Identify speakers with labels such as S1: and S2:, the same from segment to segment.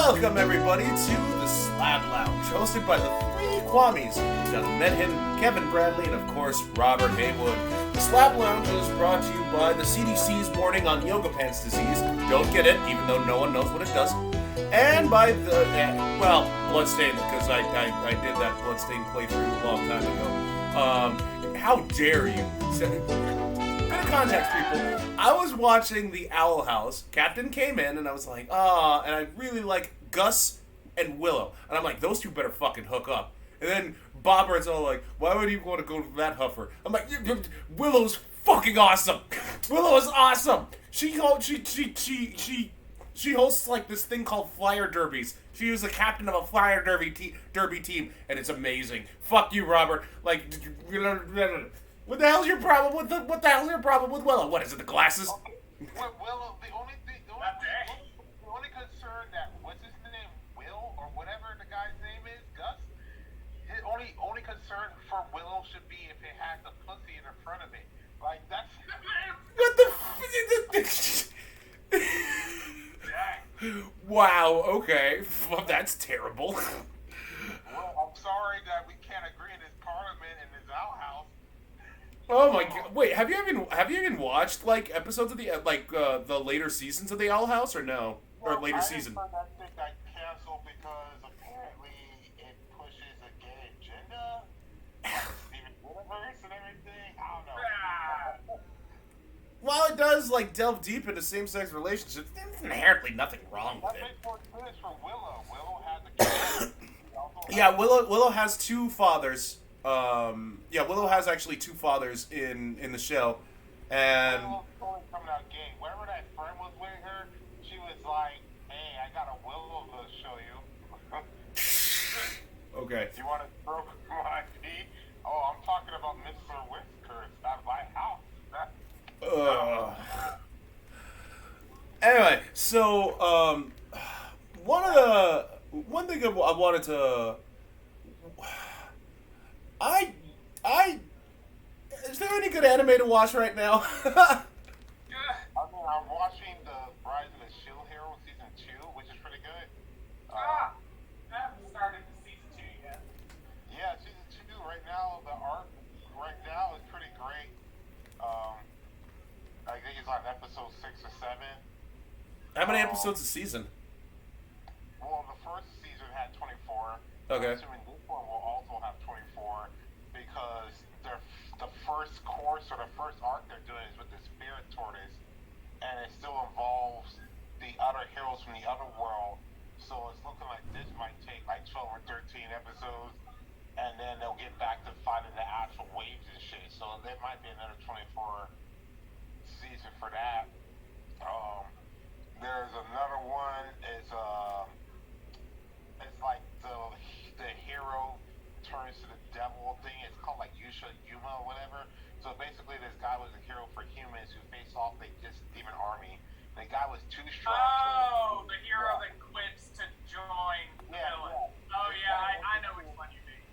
S1: Welcome everybody to the Slab Lounge, hosted by the three Kwamis, Mad Hen, Kevin Bradley, and of course Robert Haywood. The Slab Lounge is brought to you by the CDC's warning on yoga pants disease. Don't get it, even though no one knows what it does. And by the, Bloodstained, because I did that Bloodstained playthrough a long time ago. How dare you? Bit of context, people. I was watching the Owl House. Captain came in, and I was like, and I really like Gus and Willow. And I'm like, those two better fucking hook up. And then Bobbert's all like, why would you want to go to that huffer? I'm like, Willow's fucking awesome. Willow is awesome. She hosts like this thing called Flyer Derbies. She was the captain of a Flyer Derby team, and it's amazing. Fuck you, Robert. Like, what the hell's your problem with Willow? What is it? The glasses?
S2: Okay. Willow, the only concern that what's his name, Will or whatever the guy's name is, Gus. His only concern for Willow should be if it has a pussy in front of it. Like that's.
S1: What the? Wow. Okay. Well, that's terrible.
S2: Well, I'm sorry that we can't agree in this parliament and this outhouse.
S1: Oh my god! Wait, have you even watched like episodes of the the later seasons of the Owl House or no? Or later season?
S2: I that thing got canceled because apparently it pushes a gay agenda, Steven Universe and everything. I don't know.
S1: While it does like delve deep into same-sex relationships, there's inherently nothing wrong with it.
S2: That makes more sense for Willow. Willow has a kid.
S1: Yeah, Willow has two fathers. Willow has actually two fathers in the show, and
S2: Willow's totally coming out gay. Wherever that friend was with her, she was like, "Hey, I got a Willow to show you."
S1: Okay.
S2: You want to throw my feet? Oh, I'm talking about Mr. Whiskers at my house.
S1: Anyway, so one thing I wanted to. Is there any good anime to watch right now?
S2: I mean, I'm watching the Rise of the Shield Hero season 2, which is pretty good.
S3: I haven't started the season 2 yet.
S2: Yeah, season 2 right now, the arc right now is pretty great. I think it's on episode 6 or 7.
S1: How many episodes a season?
S2: Well, the first season had 24.
S1: Okay.
S2: I'm assuming this one will also have 24 because the first course or the first arc they're doing is with the Spirit Tortoise, and it still involves the other heroes from the other world. So it's looking like this might take like 12 or 13 episodes, and then they'll get back to fighting the actual waves and shit. So there might be another 24 season for that. There's another one. It's like the hero turns to the devil thing. It's called like Yuma or whatever. So basically, this guy was a hero for humans who faced off this demon army. The guy was too strong.
S3: Oh, the hero that quits to join villain.
S2: Yeah.
S3: Oh yeah, I know which one you mean.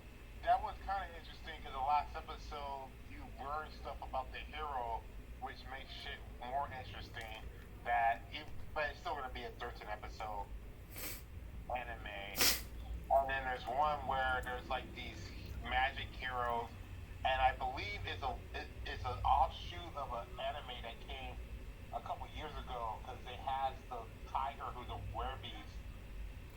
S2: That was kind of interesting because the last episode you learn stuff about the hero, which makes shit more interesting. But it's still gonna be a 13 episode anime. And then there's one where there's like these magic heroes, and I believe it's an offshoot of an anime that came a couple years ago because it has the tiger who's a werewolf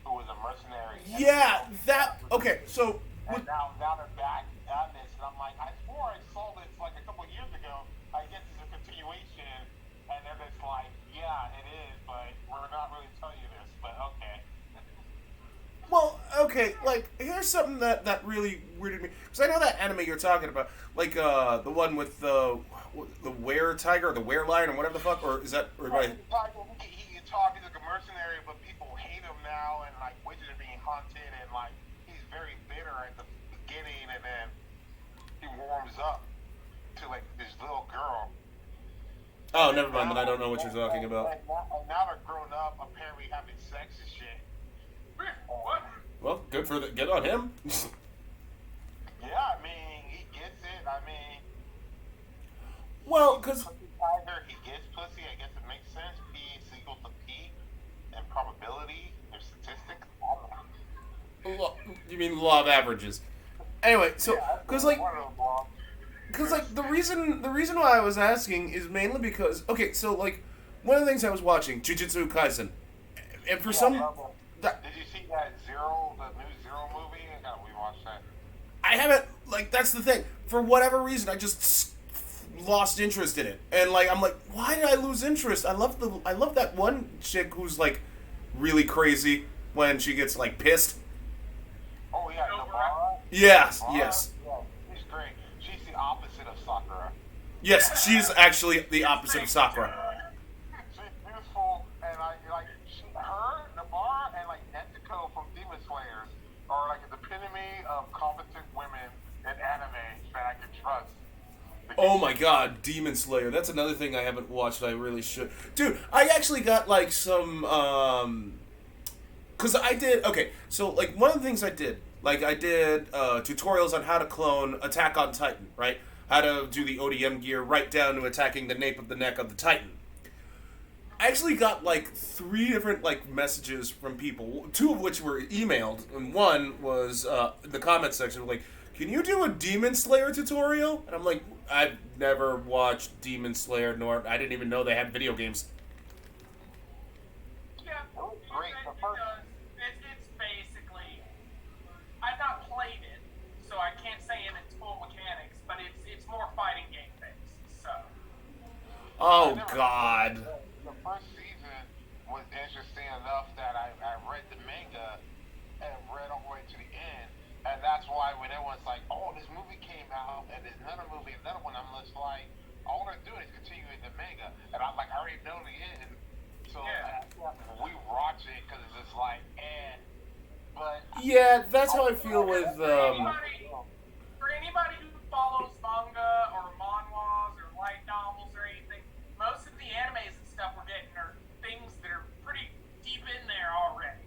S2: who was a mercenary.
S1: Yeah, that. Okay, so.
S2: And now they're back on this, and I'm like, I swore I saw this like a couple years ago. I guess it's a continuation, and they're just like, yeah, it is, but we're not really telling you this, but okay.
S1: Well, okay, like, here's something that really weirded me. Because I know that anime you're talking about. Like, the one with the were-tiger, or the were-lion, or whatever the fuck, or is that... Or
S2: He's like a mercenary, but people hate him now, and, like, witches are being haunted, and, like, he's very bitter at the beginning, and then he warms up to, like, this little girl.
S1: Oh, never mind, then I don't know what you're talking about.
S2: And now they're grown up, apparently having sex and shit.
S3: What?
S1: Well, good on him.
S2: Yeah, I mean, he gets it. I mean,
S1: Well, because...
S2: Tiger, he gets pussy, I guess it makes sense. P is equal to P in probability or statistics.
S1: You mean law of averages? Anyway, so
S2: Yeah,
S1: because like.
S2: one of them blogs.
S1: Because like the reason why I was asking is mainly because okay, so like one of the things I was watching Jujutsu Kaisen, and for some that,
S2: Did you see that Zero, the new Zero movie? I gotta rewatch that.
S1: I haven't like that's the thing. For whatever reason, I just lost interest in it, and like I'm like, why did I lose interest? I love that one chick who's like really crazy when she gets like pissed.
S2: Oh yeah, Nobara.
S1: Yes,
S2: Nobara?
S1: yes,
S2: Yeah, she's great. She's the opposite of Sakura.
S1: yes. She's actually the opposite of Sakura.
S2: She's beautiful, and her, Nobara, and like Nezuko from Demon Slayers are like the epitome of competent women in anime that I can trust.
S1: Oh my god, Demon Slayer. That's another thing I haven't watched. I really should. Dude, I actually got like some cuz I did okay, so like one of the things I did, like I did tutorials on how to clone Attack on Titan, right? How to do the ODM gear right down to attacking the nape of the neck of the Titan. I actually got like 3 different like messages from people, 2 of which were emailed, and one was in the comment section like, "Can you do a Demon Slayer tutorial?" And I'm like, I've never watched Demon Slayer, nor I didn't even know they had video games.
S3: Yeah,
S2: Oh, great.
S3: it does. It's basically. I've not played it, so I can't say in its full mechanics, but it's more fighting game based. So.
S1: Oh god.
S2: The first season was interesting enough that I read the manga and read all the way to the end. And that's why when everyone's like, oh, this movie came out, and there's another movie, another one, I'm just like, all they're doing is continuing the manga. And I'm like, I already know the end. So
S3: Yeah.
S2: we watch it because it's just like, But
S1: Yeah, that's how I feel with
S3: For anybody who follows manga or manhwas or light novels or anything, most of the animes and stuff we're getting are things that are pretty deep in there already.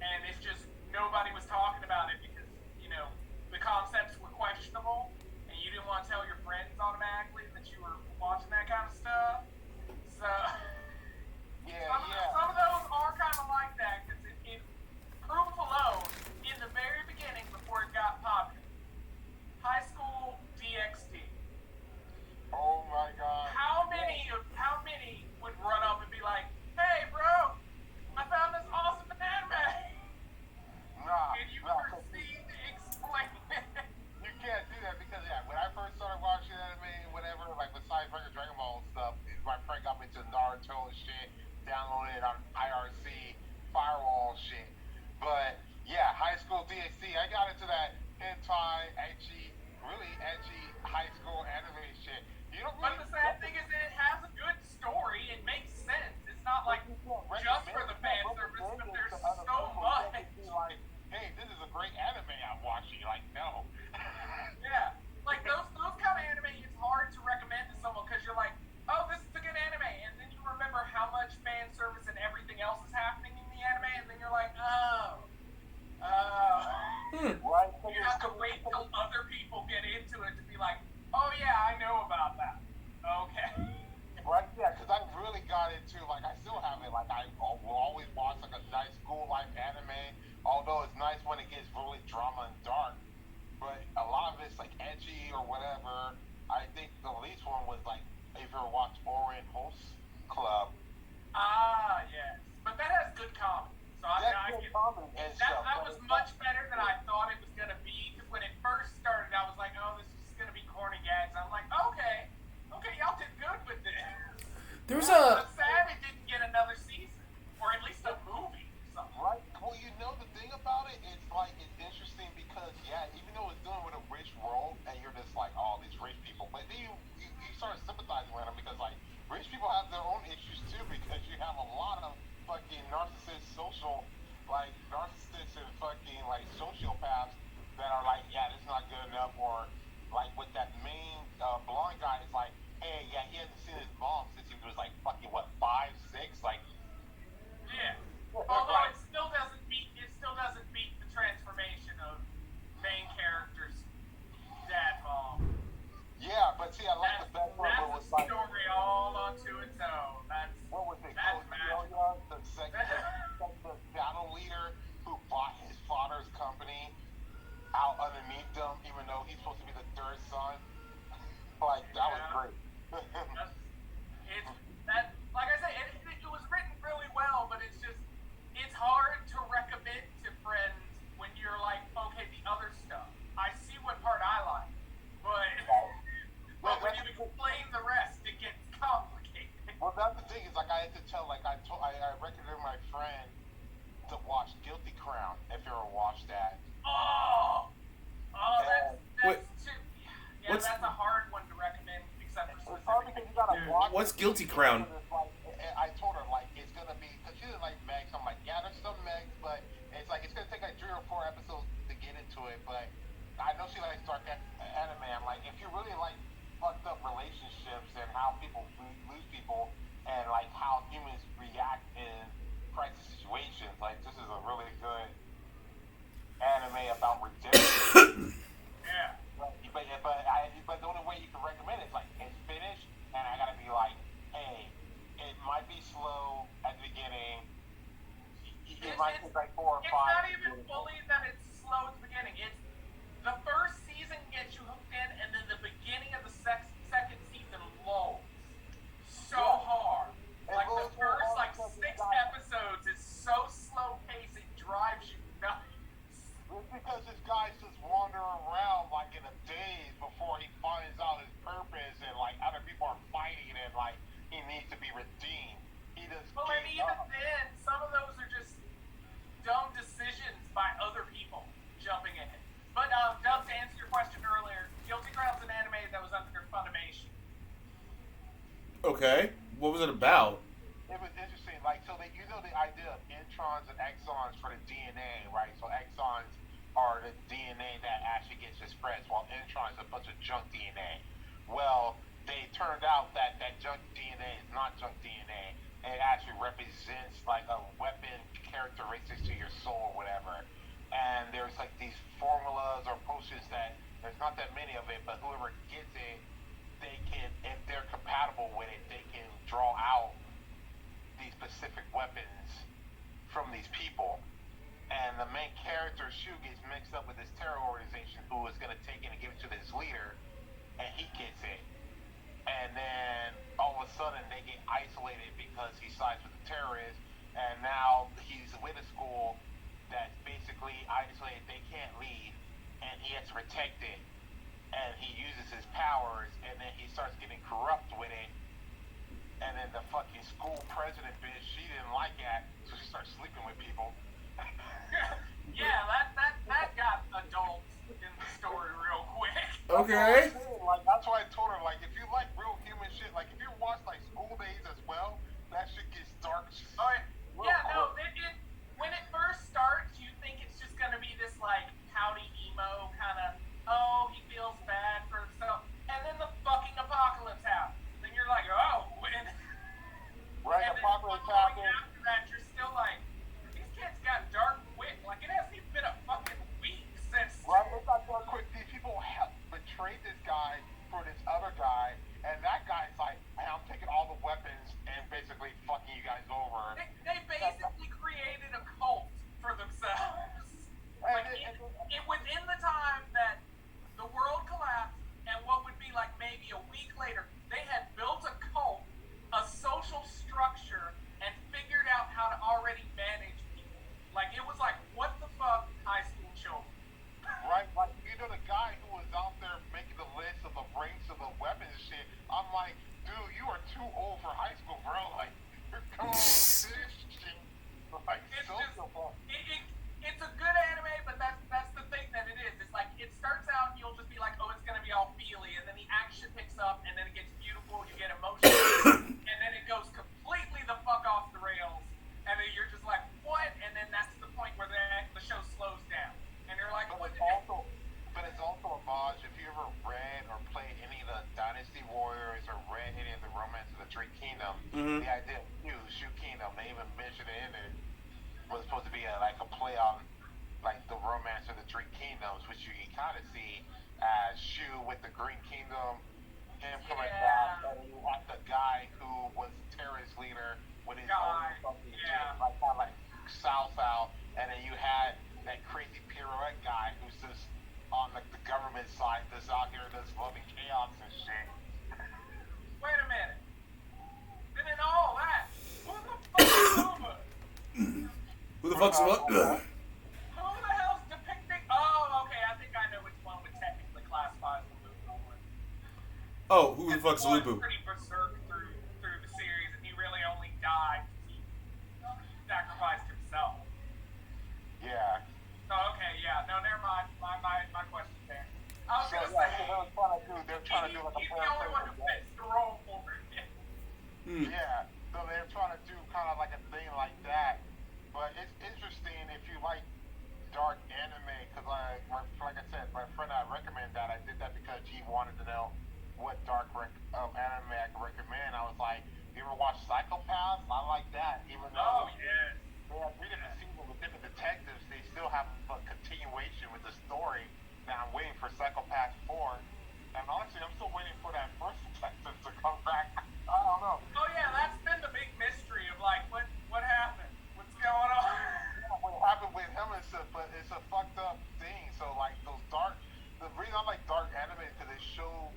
S3: And it's just nobody was talking about it because, the concepts were questionable and you didn't want to tell your friends automatically that you were watching that kind of stuff. So some of those are kind of like that because it proof alone, in the very beginning before it got popular, high school DxD.
S2: Oh my god.
S3: How many would run up and be like, "Hey, bro, I found this awesome anime."
S2: Nah,
S3: And you
S2: nah.
S3: proceed to explain it.
S2: You can't do that because when I first started watching anime, whatever, like besides regular Dragon Ball and stuff, my friend got me into Naruto and shit, downloaded it on IRC, firewall shit. But yeah, high school DxD, I got into that hentai, really edgy high school anime shit. You don't
S3: But
S2: really.
S3: the sad thing is that it has a good story. It makes sense. It's not like just for the fan service, but there's so much.
S2: Like, hey, this is a great anime I'm watching. Like, no.
S3: Yeah, like those kind of anime, it's hard to recommend to someone because you're like, oh, this is a good anime, and then you remember how much fan service and everything else is happening in the anime, and then you're like, oh.
S2: Right?
S3: You have to wait till other people get into it to be like, oh yeah, I know about that. Okay.
S2: Right? Yeah, because I really got into, like, I still have it. Like, I will always watch, like, a nice school life anime, although it's nice when it gets really drama and dark. But a lot of it's, like, edgy or whatever. I think the least one was, like, if you ever watched Orphan Club.
S3: Ah, yes. But that has good comedy. So I get that was much better than I thought it was going to be. Because when it first started, I was like, oh, this is going to be corny gags. I'm like, okay, y'all did good with this. But sad it didn't get another season. Or at least a movie or something.
S2: Right? Well, the thing about it is, like, it's interesting because, even though it's dealing with a rich world, and you're just like, oh, these rich people. But then you start sympathizing with them because, like, rich people have their own issues, too, because you have a lot of fucking narcissists and fucking, like, sociopaths that are like, yeah, this is not good enough, or, like, with that main blonde guy, it's like, hey, yeah, he hasn't seen his mom since he was, like, fucking, what, tell. Like I recommended my friend to watch Guilty Crown. If you ever watched that.
S3: That's too. Yeah, that's a hard one to recommend, except for
S2: it's hard because you gotta watch.
S1: What's Guilty Crown?
S2: I told her like it's gonna be because she didn't like Megs. I'm like, yeah, there's some Megs, but it's like it's gonna take like 3 or 4 episodes to get into it. But I know she likes dark anime. I'm like, if you really like fucked up relationships and how people lose people and like how humans react in crisis situations, like this is a really good anime about redemption.
S3: Yeah.
S2: But the only way you can recommend it is like it's finished, and I gotta be like, hey, it might be slow at the beginning. It might take like 4 or 5.
S3: It's not even fully that it's slow at the beginning. It's the first season gets you hooked in, and then the beginning of the second season lulls so hard. Like the first 6 episodes is so slow paced it drives you nuts.
S2: It's because this guy's just wandering around like in a daze before he finds out his purpose, and like other people are fighting, and like he needs to be redeemed. He just
S3: well, and even then, some of those are just dumb decisions by other people jumping in. But Doug, to answer your question earlier, Guilty Crown's an anime that was under Funimation.
S1: Okay, what was it about?
S2: It was interesting, like so you know the idea of introns and exons for the DNA, right? So exons are the DNA that actually gets expressed, while introns are a bunch of junk DNA. Well, they turned out that junk DNA is not junk DNA. It actually represents like a weapon characteristics to your soul or whatever. And there's like these formulas or potions that there's not that many of it, but whoever gets it, they can, if they're compatible with it, they can draw out these specific weapons from these people. And the main character, Shu, gets mixed up with this terror organization who is going to take it and give it to this leader, and he gets it. And then all of a sudden they get isolated because he sides with the terrorists, and now he's with a school that's basically isolated. They can't leave, and he has to protect it. And he uses his powers, and then he starts getting corrupt with it. And then the fucking school president bitch, she didn't like that, so she starts sleeping with people.
S3: Yeah, that got adult in the story real quick.
S1: Okay.
S2: Like that's why I told her, like, if you like real human shit, like if you watch like School Days as well, that shit gets dark.
S3: When it first starts, you think it's just gonna be this like pouty emo kind of, oh, he feels bad for himself, and then the fucking apocalypse happens. Then you're like, oh, when.
S2: Right,
S3: and
S2: apocalypse
S3: then
S2: happens.
S3: after that, you're still like, these kids got dark quick. Like it hasn't even been a fucking week since.
S2: Right, it's not dark quick. These people have betrayed this guy for this other guy, and that guy's like, hey, I'm taking all the weapons and basically fucking you guys over.
S3: They basically created a cult for themselves. Like it within the time that the world collapsed, and what would be like maybe a week later, they had built a cult, a social structure, and figured out how to already manage people. Like it was like, what the fuck, high school children.
S2: Right, like you know the guy who was out there making the list of the ranks of the weapons and shit. I'm like, dude, you are too old for high school, bro. Like, you're cool this shit. Like,
S3: It's a good anime, but that's the thing that it is. It's like it starts out and you'll just be like, oh, it's gonna be all feely, and then the action picks up, and then it gets beautiful, you get emotional, and then it goes completely the fuck off the rails, and then you're just like, what? And then that's the point where the show slows down, and you're like, what?
S2: But it's also a homage. If you ever read or played any of the Dynasty Warriors or read any of the Romance of the Three Kingdoms, the idea of Shu Kingdom, they even mentioned it in it, was supposed to be a play on like the Romance of the Three Kingdoms, which you can kind of see as Shu with the Green Kingdom, him coming back, and you have the guy who was the terrorist leader with his own fucking like South, and then you had that crazy pirouette guy who's just on like the government side, that's out here that's loving chaos and shit.
S3: Wait a minute. And then all that, who the fuck is Uma?
S1: Who the fuck's what?
S3: Who the hell's depicting? Oh, okay, I think I know which one would technically classify as the Lupu one.
S1: Oh, who the fuck's
S3: Lupu?
S1: Lupu?
S3: Pretty berserk through the series, and he really only died died. He sacrificed himself.
S2: Yeah.
S3: Oh, okay, yeah. No, never mind. My question there. I was
S2: So,
S3: gonna
S2: yeah,
S3: say,
S2: they're trying to do like a
S3: he's the only one who fits the role for it.
S2: Yeah, so they're trying to do kind of like a thing like that. But it's interesting if you like dark anime, because like I said, my friend I recommend that. I did that because he wanted to know what dark anime I could recommend. I was like, you ever watch Psychopaths? I like that. Even though they have 3 different seasons with different detectives, they still have a continuation with the story. Now I'm waiting for Psychopaths 4. And honestly, I'm still waiting for that first detective to come back. I don't know.
S3: Oh yeah, that's been the big mystery of like what happened, what's going on.
S2: What happened with him and stuff, but it's a fucked up thing. So like the reason I like dark anime is because they show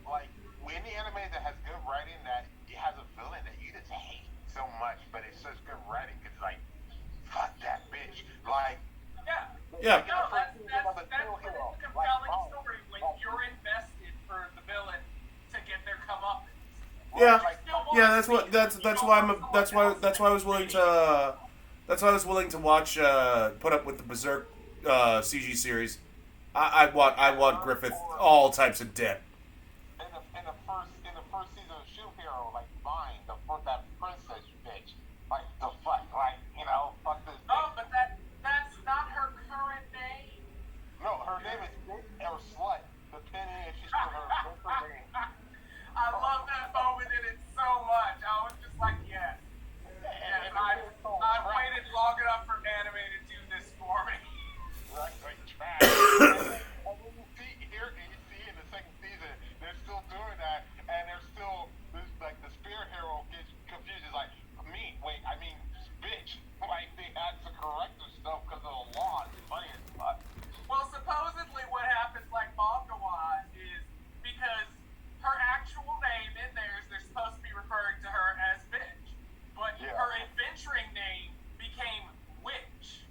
S2: like any anime that has good writing that it has a villain that you just hate so much, but it's such good writing because like fuck that bitch, like.
S1: Yeah.
S3: No, that's a compelling story when you're invested for the villain to get their comeuppance.
S1: Yeah, that's why I was willing to watch put up with the Berserk CG series. I want Griffith all types of debt.
S2: In the first season of Shield Hero, like mine, that princess bitch, like the fuck, like fuck this.
S3: Oh, but that's not her current name.
S2: No, her name is Bitch or Slut, depending if she's still her name.
S3: I love that moment in it so much. I was just like, yes. Yes, I've waited long enough for anime to do this for me.
S2: Right, trash. And then you see in the second season, they're still doing that, and they're still, like, the spear hero gets confused. It's like, I mean, bitch. Like, they had to correct their stuff because of the law. It's funny as fuck.
S3: Well, supposedly what happens, like manga-wise, is because her actual name in theirs, they're supposed to be referring to her as bitch. But her adventuring name became witch.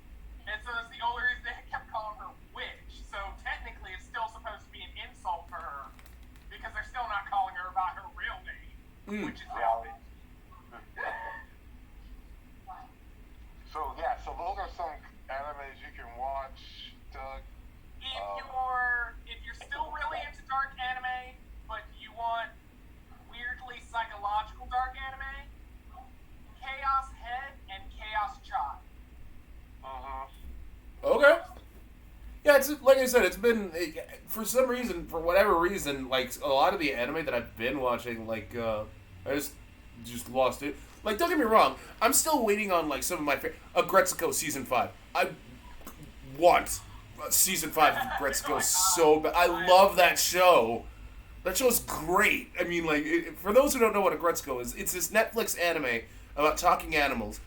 S3: And so that's the only reason they kept calling her witch. So technically it's still supposed to be an insult for her because they're still not calling her by her real name, which is Velvet.
S2: So those are some animes you can watch, Doug.
S3: If you're still really into dark anime, but you want weirdly psychological dark anime, Chaos Head and Chaos Child.
S1: Okay. Yeah, it's like I said, it's been for some reason, for whatever reason, like a lot of the anime that I've been watching, like I just lost it. Like, don't get me wrong, I'm still waiting on like some of my favorite Aggretsuko season 5. I want season 5 of Aggretsuko so bad. I love that show. That show's great. I mean, like, for those who don't know what Aggretsuko is, it's this Netflix anime about talking animals.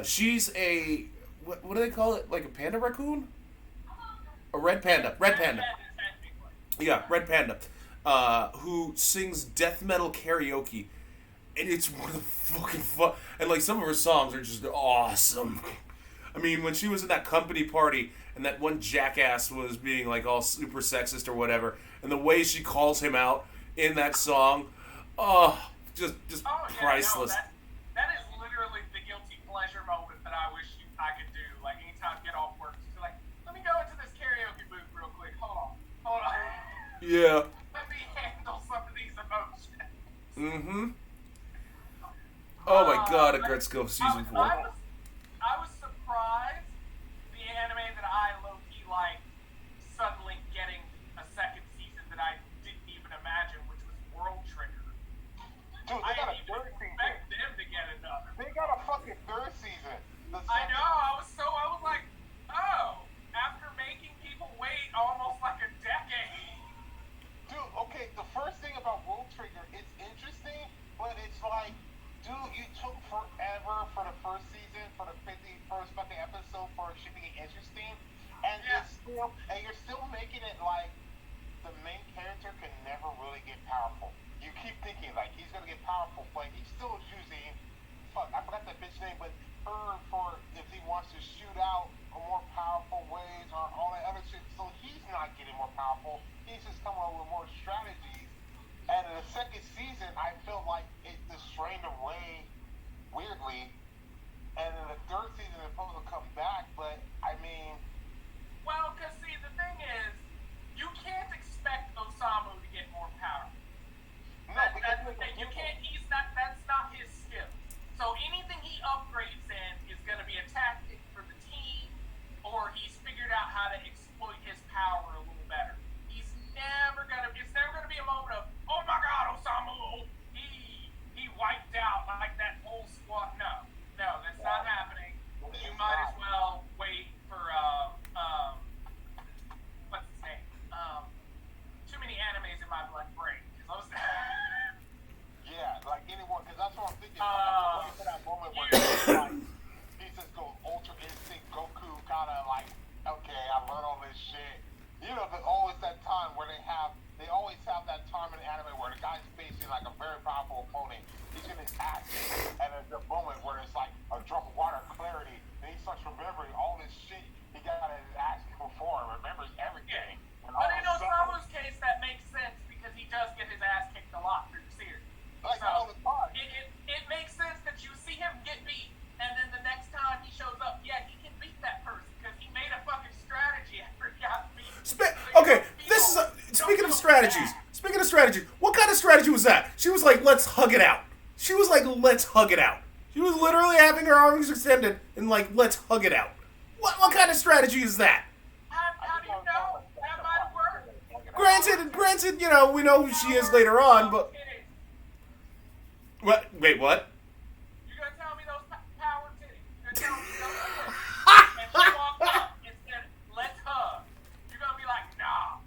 S1: She's a what do they call it? Like a panda raccoon? A red panda. Red panda. Yeah, red panda. Who sings death metal karaoke. And it's one of the fucking fun. And like some of her songs are just awesome. I mean, when she was in that company party and that one jackass was being like all super sexist or whatever, and the way she calls him out in that song, just priceless.
S3: No, that is literally the guilty pleasure moment that I wish I could do. Like anytime I get off work, just like, let me go into this karaoke booth real quick. Hold on.
S1: Yeah.
S3: Let me handle some of these emotions.
S1: Mm-hmm. Oh my god, Aggretsuko season 4.
S3: I was surprised the anime that I low-key like suddenly getting a second season that I didn't even imagine, which was World Trigger.
S2: Dude, they got a third season.
S3: Expect them to get another.
S2: They got a fucking third season.
S3: I know. I was like, oh, after making people wait almost like a decade.
S2: Dude, okay, the first thing about World Trigger, it's interesting, but it's like, dude, you took forever for the first season, for the 51st fucking episode for it should be interesting, and you're still making it like the main character can never really get powerful. You keep thinking like he's gonna get powerful, but he's still using I forgot that bitch name, but her for if he wants to shoot out in more powerful ways or all that other shit. So he's not getting more powerful. He's just coming up with more strategies. And in the second season, I felt like it just strained away weirdly. And in the third season, they're supposed to come back, but I mean,
S3: Well, because see, the thing is, you can't expect Osamu to get more power.
S2: no,
S3: That's
S2: because
S3: the thing. You can't. He's not. That's not his skill. So anything he upgrades in is going to be a tactic for the team, or he's figured out how to exploit his power a little better. He's never gonna. It's never gonna be a moment of, oh my God, Osamu, he wiped out like that whole squad. No, that's not happening. You might as well wait for what's his name? Too many animes in my blood brain.
S2: yeah, like anyone, because that's what I'm thinking. I'm waiting for that moment where like, he just goes Ultra Instinct Goku, kind of like, okay, I learned all this shit. You know, there's always that time where they always have that time in anime where the guy's facing like a very powerful opponent. He's in his action, and there's a moment where it's like a drop of water clarity, and he starts remembering all this shit he got in his ass before, and remembers everything. And all
S3: But in
S2: of a sudden,
S3: Osamu's case, that makes sense because he does get his ass kicked a lot through the series.
S2: like
S3: So
S2: all the time.
S3: it makes sense that you see him get beat, and then the next time he shows up, yeah, he can beat that person because he made a fucking strategy after he got beat.
S1: Okay, this is speaking of strategies. Speaking of strategy, what kind of strategy was that? She was like, "Let's hug it out." She was like, "Let's hug it out." She was literally having her arms extended and like, "Let's hug it out." What kind of strategy is that?
S3: How do you know? That might have worked.
S1: Granted, you know, we know who she is later on, but what? Wait, what?
S3: You're gonna tell me those power titties? You're gonna tell me those titties? And she walked up and said, "Let's hug." You're gonna be like, nah.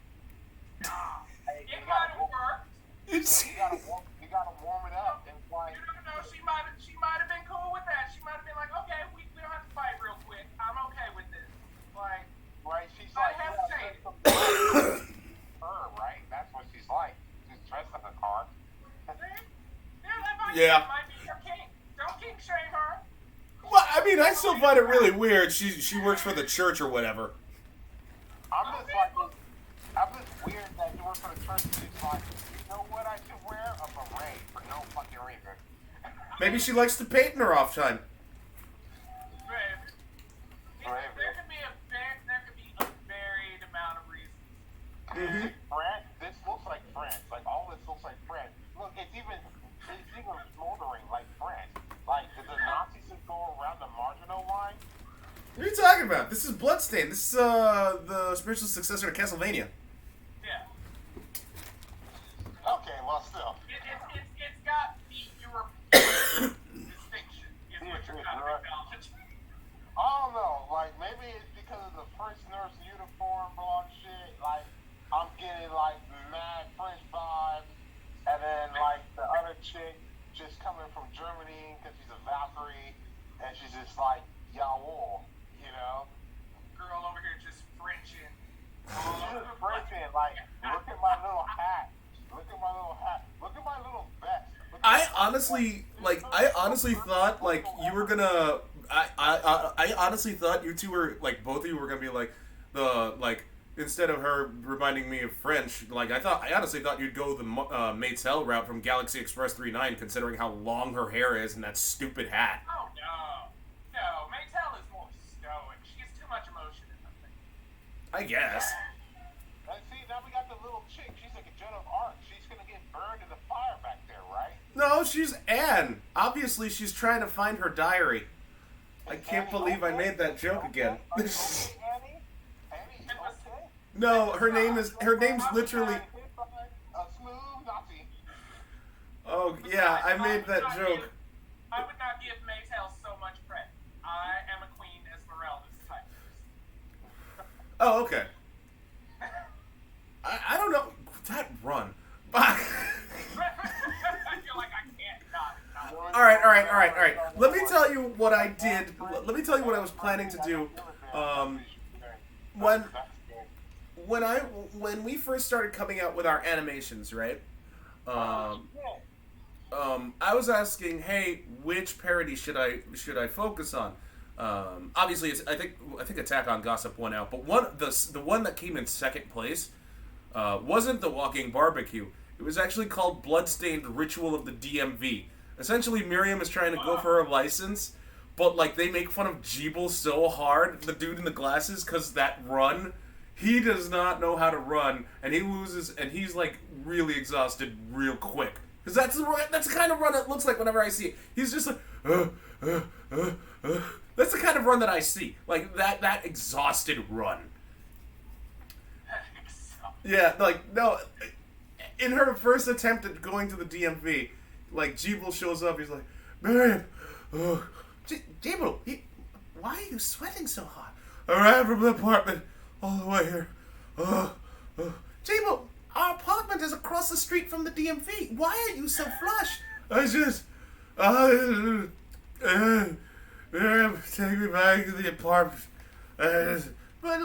S2: Hey,
S3: It might have worked.
S1: It's
S2: you gotta warm it up, and it's like,
S3: You don't know. She might have been cool with that. She might have been like, okay, we don't have to fight real quick. I'm okay with this. Like,
S2: right? She's
S3: I
S2: like,
S3: hesitated.
S2: her, right? That's what she's like. She's dressed like a car.
S3: yeah, that might
S1: Yeah.
S3: might be your king. Don't king shame her.
S1: well, I mean, I still find it really weird. She works for the church or whatever.
S2: I'm just weird that you work for the church. And it's like, you know what I should wear? A beret for no fucking reason.
S1: Maybe she likes to paint in her off time.
S3: There could be a varied amount of reasons.
S1: Mm-hmm.
S2: France. This looks like France. Like all this looks like France. Look, it's even smoldering like France. Like did the Nazis just go around the marginal line?
S1: What are you talking about? This is Bloodstained. This is the spiritual successor to Castlevania.
S3: Yeah.
S2: Okay, well still.
S3: It's got the European distinction, is what you're kind of acknowledging.
S2: I don't know. Like maybe it's because of the French nurse uniform, blonde shit. Like I'm getting like mad French vibes, and then like the other chick just coming from Germany because she's a Valkyrie, and she's just like yawo, you know.
S3: Girl over here just Frenching.
S2: She's just Frenching. Like look at my little hat. Look at my little hat. Look at my little vest.
S1: I honestly thought like you were gonna. I honestly thought you two were like both of you were gonna be like the like instead of her reminding me of French. Like I honestly thought you'd go the Maytel route from Galaxy Express 39, considering how long her hair is and that stupid hat.
S3: Oh no, Maytel is more stoic. She has too much emotion in that thing.
S1: I guess.
S2: And see, now we got the little chick. She's like a Joan of Arc. She's gonna get burned in the fire back there, right?
S1: No, she's Anne. Obviously, she's trying to find her diary. I can't believe I made that joke again.
S2: Are you okay, Annie? Annie, you okay?
S1: No, her name's literally.
S2: A smooth Nazi.
S1: Oh yeah, I made that joke.
S3: I would not give Maytel so much credit. I am a Queen Esmeralda's type.
S1: Oh okay. I don't know that run.
S3: You're like, I can't not.
S1: All right. Let me tell you what I did. Let me tell you what I was planning to do. When we first started coming out with our animations, right? I was asking, hey, which parody should I focus on? Obviously, I think Attack on Gossip won out, but the one that came in second place wasn't the Walking Barbecue. It was actually called Bloodstained Ritual of the DMV. Essentially, Miriam is trying to go for her license, but, like, they make fun of Jeeble so hard, the dude in the glasses, because that run, he does not know how to run, and he loses, and he's, like, really exhausted real quick. Because that's the kind of run it looks like whenever I see it. He's just like, That's the kind of run that I see. Like, that exhausted run. Yeah, like, no, in her first attempt at going to the DMV, like, Jeeble shows up, he's like, Miriam, Jeeble, why are you sweating so hard? I ran from the apartment all the way here. Jeeble, our apartment is across the street from the DMV. Why are you so flushed? I just, Miriam, take me back to the apartment. But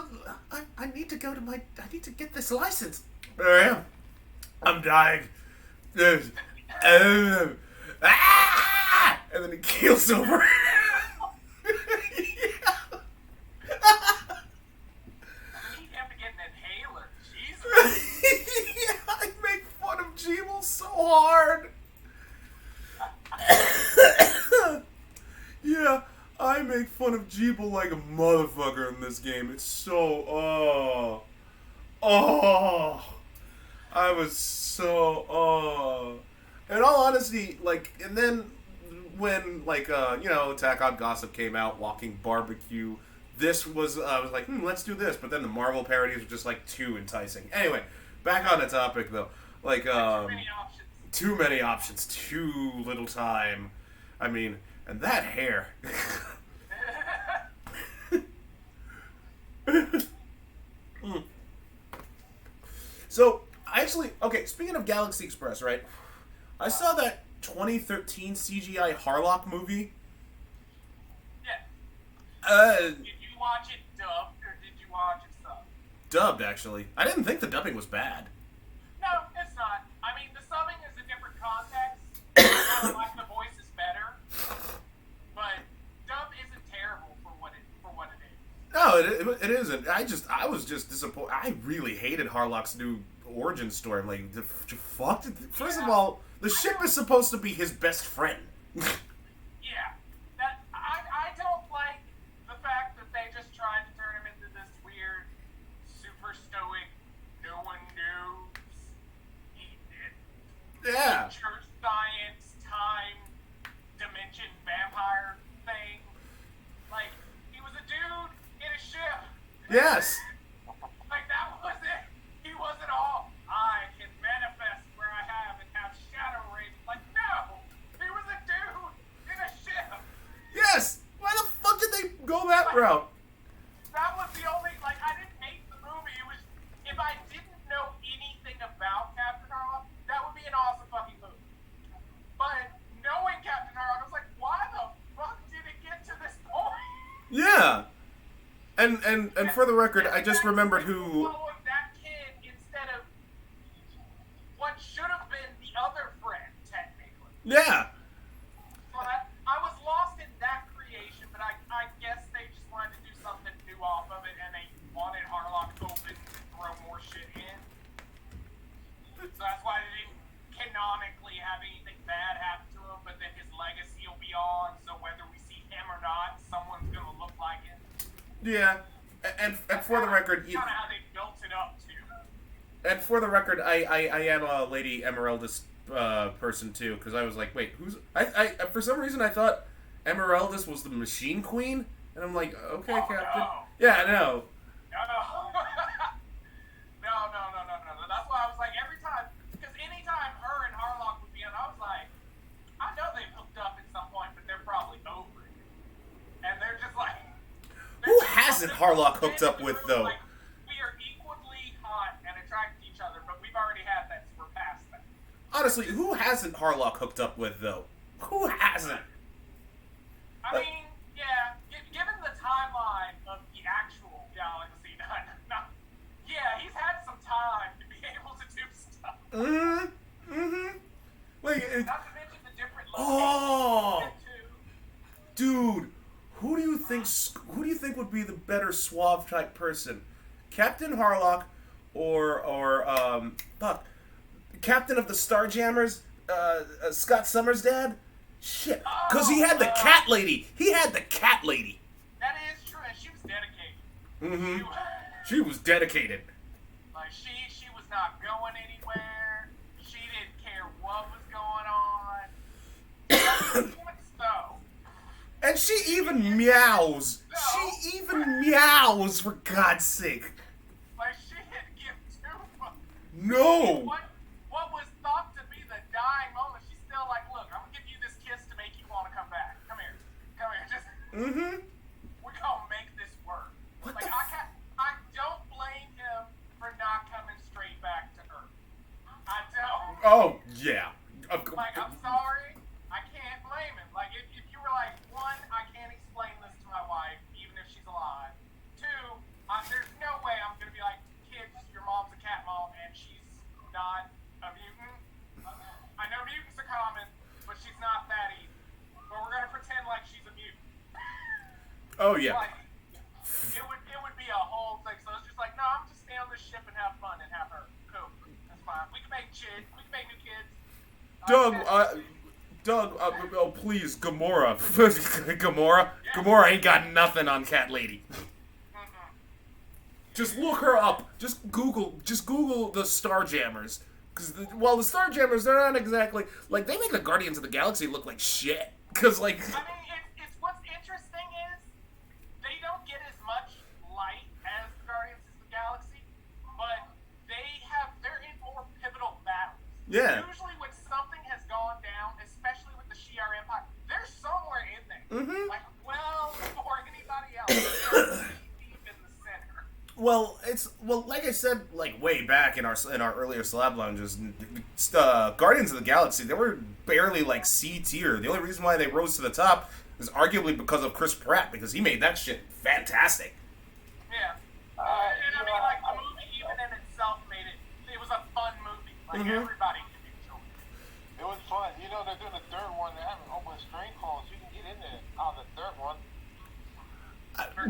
S1: I need to go to I need to get this license. Miriam, I'm dying. And then he keels over. I make fun of Jeeble so hard. Yeah, I make fun of Jeeble like a motherfucker in this game. It's so, I was so, in all honesty, like, and then when, like, Attack on Gossip came out, Walking Barbecue, this was, I was like, let's do this, but then the Marvel parodies were just, like, too enticing. Anyway, back on the topic, though. Like, too many options, too little time. I mean, and that hair. So, actually, okay, speaking of Galaxy Express, right? I saw that 2013 CGI Harlock movie.
S3: Yeah. Did you watch it dubbed, or did you watch it subbed?
S1: Dubbed, actually. I didn't think the dubbing was bad.
S3: No, it's not. I mean, the subbing is a different context. I like the voice is better. But dub isn't terrible for what it is.
S1: No, it isn't. I was just disappointed. I really hated Harlock's new origin story. I'm like, fuck. First of all, the ship is supposed to be his best friend.
S3: Yeah, I don't like the fact that they just tried to turn him into this weird, super stoic, no one knows.
S1: Yeah.
S3: Church science, time, dimension, vampire thing. Like, he was a dude in a ship.
S1: Yes.
S3: Like, that was it. He wasn't all, I can manifest where I have and have shadow rays. Like, no. He was a dude in a ship.
S1: Yes. Why the fuck did they go that route?
S3: That was the only, like, I didn't hate the movie. It was, if I didn't know anything about Captain Harlock, that would be an awesome fucking movie. But knowing Captain Harlock, I was like, why the fuck did it get to this point?
S1: Yeah. And for the record, I just remembered who.
S3: Following that kid instead of what should have been the other friend, technically.
S1: Yeah.
S3: So I was lost in that creation, but I guess they just wanted to do something new off of it, and they wanted Harlock open to throw more shit in. So that's why they didn't canonically have anything bad happen to him, but then his legacy will be on, so whether we see him or not, someone's gonna look like him.
S1: Yeah. And for the record,
S3: That's kind of how they built it up, too.
S1: and for the record, I am a Lady Emeraldus person too, because I was like, wait, who's I for some reason I thought Emeraldus was the Machine Queen, and I'm like, okay, Captain.
S3: No.
S1: Yeah, no.
S3: No. That's why I was like, every time, because anytime her and Harlock would be on, I was like, I know they've hooked up at some point, but they're probably over it. And they're just like...
S1: Who hasn't Harlock hooked up with, though?
S3: Like, we are equally hot and attracted to each other, but we've already had that, so we're past that.
S1: Honestly, who hasn't Harlock hooked up with, though? Who hasn't?
S3: I mean, yeah, given the timeline of the actual galaxy, yeah, he's had some time to be able to do stuff.
S1: Like,
S3: Not to mention the different
S1: oh,
S3: locations.
S1: dude, who do you think would be the better suave type person, Captain Harlock, or Captain of the Starjammers, Scott Summers' dad? Shit, because he had the cat lady. He had the cat lady.
S3: That is true, and she was dedicated.
S1: Mm-hmm. She was dedicated.
S3: Like, she was not going anywhere. She didn't care what was going on. So.
S1: And she even meows. She even meows, for God's sake.
S3: Like, she didn't give two fucks.
S1: No.
S3: What was thought to be the dying moment, she's still like, look, I'm gonna give you this kiss to make you want to come back. Come here, just.
S1: Mm-hmm.
S3: We're gonna make this work.
S1: What
S3: like,
S1: the?
S3: I don't blame him for not coming straight back to her. I don't.
S1: Oh yeah.
S3: Like, I'm sorry, I can't blame him. Like, if you were like, one, I can't explain this to my wife, even if she's alive. Two, there's no way I'm gonna be like, kids, your mom's a cat mom, and she's not a mutant. I know mutants are common, but she's not that easy. But we're gonna pretend like she's a mutant.
S1: Oh yeah.
S3: Like, it would be a whole thing. So it's just like, no, I'm just stay on this ship and have fun and have her. Cool, that's fine. We can make new kids.
S1: Doug, oh please, Gamora. Gamora ain't got nothing on Cat Lady. Just look her up. Just Google the Starjammers. Because, the Starjammers, they're not exactly, like, they make the Guardians of the Galaxy look like shit. Because, like...
S3: I mean, it's what's interesting is, they don't get as much light as the Guardians of the Galaxy, but they're in more pivotal battles.
S1: Yeah.
S3: Usually when something has gone down, especially with the Shi'ar Empire, they're somewhere in there.
S1: Mm-hmm.
S3: Like, well, before anybody else. They're deep in the center.
S1: Well, like I said, like way back in our earlier Slab Lounges, Guardians of the Galaxy, they were barely like C tier. The only reason why they rose to the top is arguably because of Chris Pratt, because he made that shit fantastic.
S3: Yeah. And I mean, like, the movie even in itself made it. It was a fun movie. Like, everybody could enjoy it.
S2: It was fun. You know, they're doing the third one. They haven't opened strain calls. You can get in there on the third one.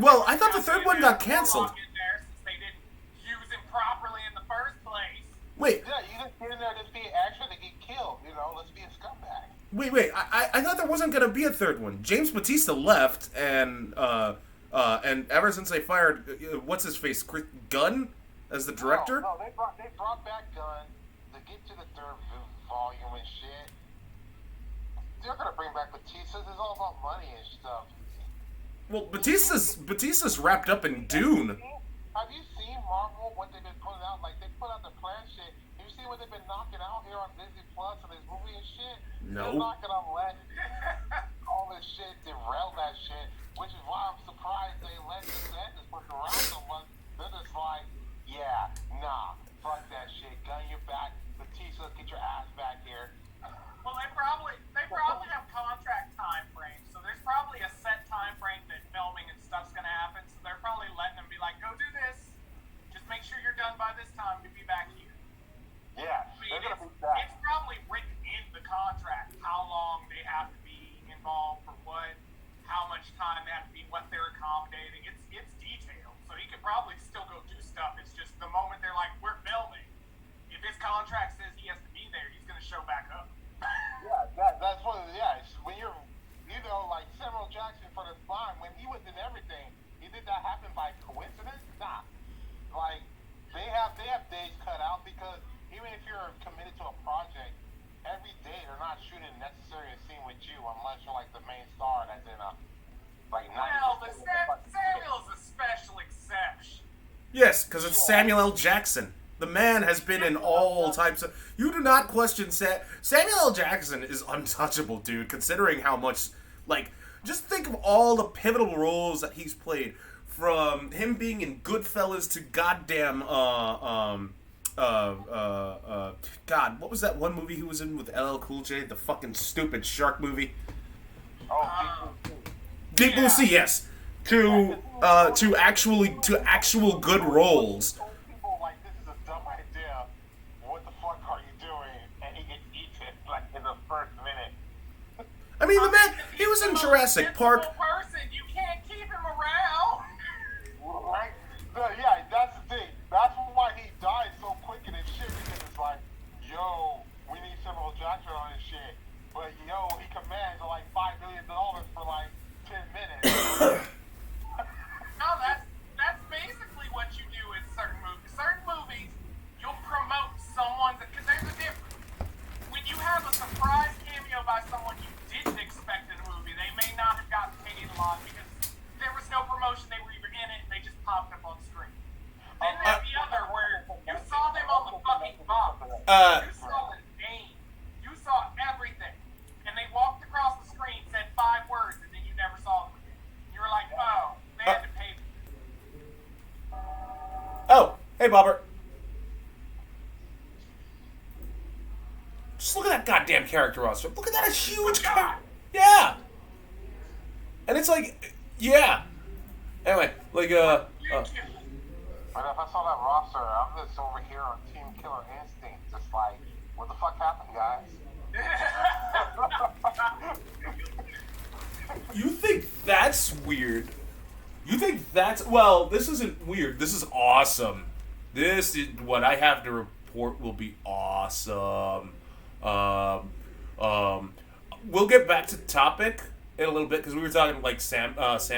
S1: Well, I thought the third one got canceled.
S3: In there since they didn't use him properly in the first place.
S1: Wait.
S2: Yeah, you just get in there to be extra to get killed. You know, let's be a scumbag.
S1: Wait. I thought there wasn't gonna be a third one. James Bautista left, and ever since they fired what's his face, Gunn, as the director.
S2: No, they brought back Gunn to get to the third volume and shit. They're gonna bring back Bautista. It's all about money and stuff.
S1: Well, Bautista's wrapped up in Dune.
S2: Have you seen Marvel, what they've been putting out? Like, they put out the plan shit. You see what they've been knocking out here on Disney Plus and this movie and shit?
S1: No.
S2: They're not gonna let all this shit derail that shit, which is why I'm surprised they let this end this push around so much. They're just like, yeah, nah, fuck that shit. Gun your back. Batista, get your ass back here.
S3: Well, they probably have contract time frames, so there's probably a set time frame that filming and stuff's gonna happen. So they're probably letting them be like, go do this. Just make sure you're done by this time to be back here.
S2: Yeah,
S3: I mean,
S2: they're gonna be back.
S3: it's probably written in the contract how long they have to be involved for what, how much time they have to be, what they're accommodating. It's detailed, so he could probably still go do stuff. It's just the moment they're like, we're filming. If his contract says he has to be there, he's gonna show back up.
S2: Yeah, that's what. Yeah, when you're, you know, like Samuel Jackson for the Spine, when he was in everything, he did that happen by coincidence? Nah. Like they have days cut out because even if you're committed to a project, every day they're not shooting necessarily a scene with you unless you're like the main star that's in a like 90%.
S3: Well, but Samuel's a special exception.
S1: Yes, because it's Samuel L. Jackson. The man has been in all types of... You do not question Samuel L. Jackson is untouchable, dude, considering how much... Like, just think of all the pivotal roles that he's played. From him being in Goodfellas to goddamn... God, what was that one movie he was in with LL Cool J? The fucking stupid shark movie? Deep Blue Sea, yes. To actual good roles. I mean, the man, he was in Jurassic Park.
S3: You can't keep him around.
S2: Right? Yeah, that's the thing. That's why he died so quick in his shit, because it's like, yo, we need Samuel Jackson on his shit. But, yo, he commands, like,
S3: someone you didn't expect in a movie. They may not have gotten paid a lot because there was no promotion. They were either in it and they just popped up on screen. Then there's the other where you saw them on the fucking box. You saw the name. You saw everything. And they walked across the screen, said 5 words, and then you never saw them again. You were like, oh, they had to pay me.
S1: Oh, hey, Bobber. Just look at that goddamn character roster. Look at that huge character. Yeah. And it's like, yeah. Anyway, like,
S2: But if I saw that roster, I'm just over here on Team Killer Instinct, just like, what the fuck happened, guys?
S1: You think that's weird? You think that's... Well, this isn't weird. This is awesome. This is... What I have to report will be awesome. We'll get back to the topic in a little bit, because we were talking, like, Sam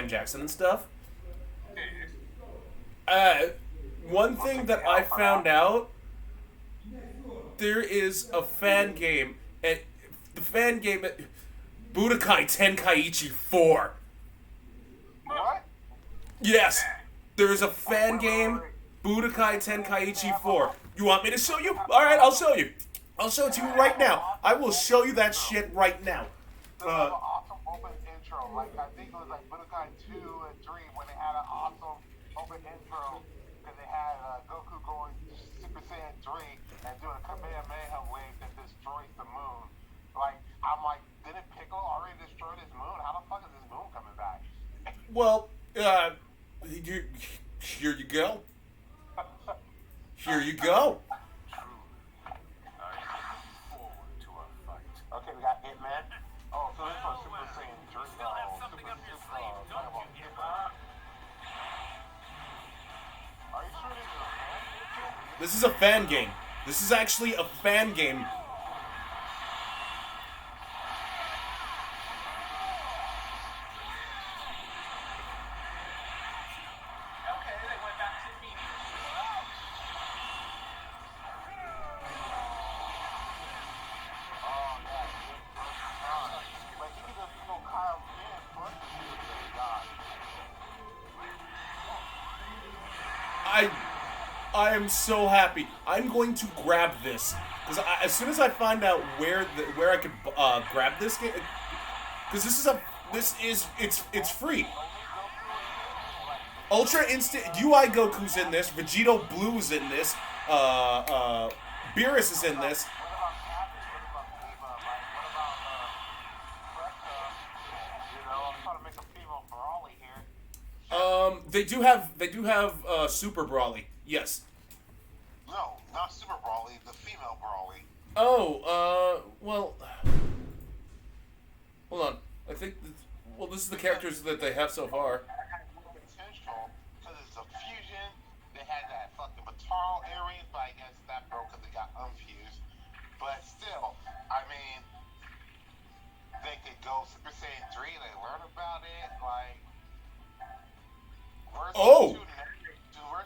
S1: Jackson and stuff. One thing that I found out, there is a fan game, and the fan game at Budokai Tenkaichi 4.
S2: What?
S1: Yes, there is a fan game, Budokai Tenkaichi 4. You want me to show you? Alright, I'll show you. I'll show it to you right now. I will show you that shit right now.
S2: They have an awesome open intro. Like, I think it was like Budokai 2 and 3 when they had an awesome open intro. Because they had Goku going Super Saiyan 3 and doing a Kamehameha wave that destroys the moon. Like, I'm like, didn't Piccolo already destroy this moon? How the fuck is this moon coming back?
S1: Well, here you go. Here you go.
S2: Okay, we got Hitman. Oh, so this one's Super Saiyan 3.
S3: Still have something up your sleeve, don't you give up?
S2: Are you sure this is a fan?
S1: This is a fan game. This is actually a fan game.
S3: Okay, they went back to the meeting.
S2: Oh, yeah. Like, you can just go Kyle Finn first and see what they got.
S1: I am so happy. I'm going to grab this because as soon as I find out where I could grab this game, because it's free. Ultra Instant UI Goku's in this. Vegito Blue's in this. Beerus is in this.
S2: What about Cabbage? What about Eva? Like, what about Fresca? You know, I'm trying to make a female Brawly here.
S1: They do have Super Brawly. Yes.
S2: No, not Super Brawly, the female Brawly.
S1: Oh, well, hold on. I think, this is the characters that they have so far.
S2: Potential, because it's a fusion. They had that fucking Bataro area, but I guess that broke because they got unfused. But still, I mean, they could go Super Saiyan 3, they learn about it, like, where's
S1: Oh!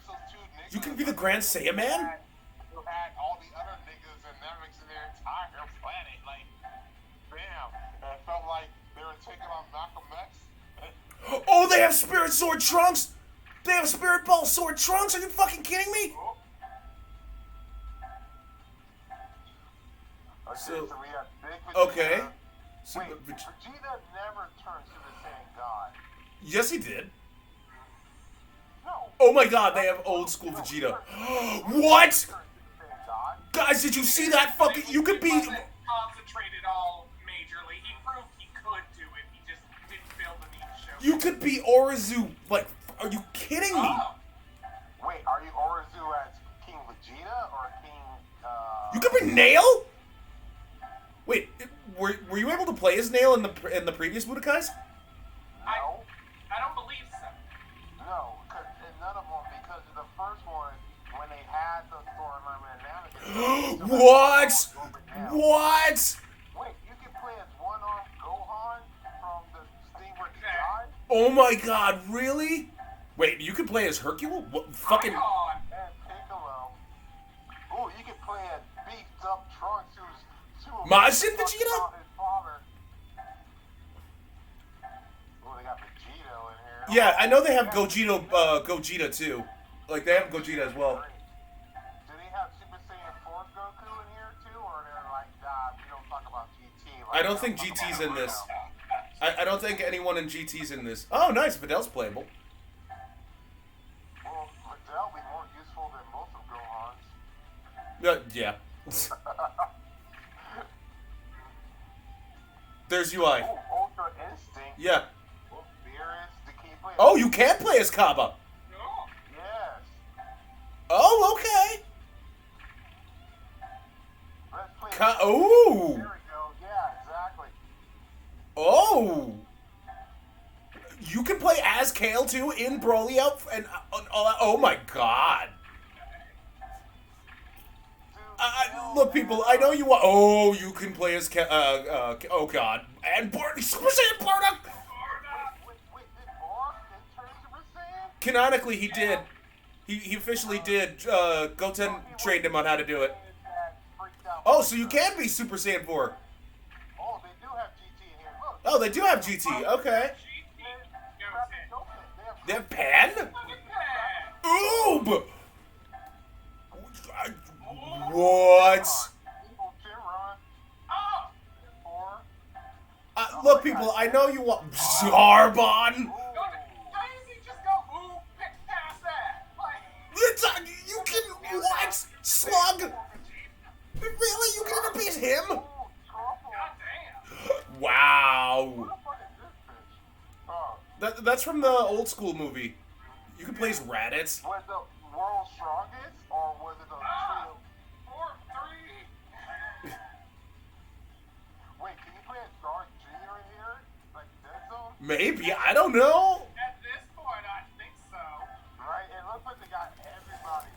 S2: those two niggas?
S1: You can be the Grand Saiyaman?
S2: Who had all the other niggas and Nemix in their entire planet, like, damn. And it felt like they were taking on Malcolm X.
S1: Oh, they have Spirit Sword Trunks! They have Spirit Ball Sword Trunks? Are you fucking kidding me?
S2: Okay,
S1: So-
S2: so we have Big Vegeta.
S1: Okay.
S2: Wait, Vegeta never turned to the same god.
S1: Yes, he did.
S2: No.
S1: Oh my god, they have old school Vegeta. What?
S2: Turned to the same god.
S1: Guys, did you see that fucking... You could be...
S3: He wasn't concentrated all majorly. He proved he could do it. He just didn't feel the need to show
S1: You could be Orizu. Like, are you kidding me?
S3: Oh,
S2: Wait, are you Orizu as King Vegeta or King,
S1: You could be Nail? Wait, were you able to play as Nail in the previous Budokais?
S2: No.
S3: I don't believe so.
S2: No, because none of them, because the first one, when they had the storyline with Anakin...
S1: What? What?
S2: Wait, you can play as one-armed Gohan from the thing where he died?
S1: Oh my god, really? Wait, you could play as Hercule? What fucking...
S3: Come on.
S2: And Piccolo. Ooh, you can play as beefed up Trunks who's...
S1: Majin Vegeta?
S2: His father
S1: Yeah, I know they have Gogeta too. Like, they have Gogeta as well.
S2: Do they have Super Saiyan 4 Goku in here too, or they're like, nah, we don't talk about GT? Like,
S1: I don't think GT's in this. I don't think anyone in GT's in this. Oh, nice. Videl's playable.
S2: Well, Videl be more useful than most of Gohan's.
S1: Yeah. There's UI.
S2: Oh, Ultra Instinct.
S1: Yeah.
S2: Well, Beerus, the key player.
S1: Oh, you can play as Kaba.
S2: Yes.
S1: Oh, okay.
S2: Let's play.
S1: Oh.
S2: There we go. Yeah, exactly.
S1: Oh. You can play as Kale too in Broly out and all that. Oh my god. Look, people, I know you want. Oh, you can play as oh god, and Super Saiyan Bardock.
S2: Wait, did Bark turn Super Saiyan?
S1: Canonically, he did. He officially did. Goten trained him on how to do it. Oh, so you can be Super Saiyan 4.
S2: Oh, they do have GT in here. Look.
S1: Oh, they do have GT. Okay. They have Pan? Oob! What? Look, people, I know you want Zarbon. You can what? Slug? Really? You can even beat him? Wow. That's from the old school movie. You can play as Raditz.
S2: Was the world's strongest, or was it the trio?
S3: 4-3.
S2: Wait, can you play as Dark Jr. in here? Like Dead Zone?
S1: Maybe, I don't know.
S3: At this point, I think so.
S2: Right, it looks like they got everybody.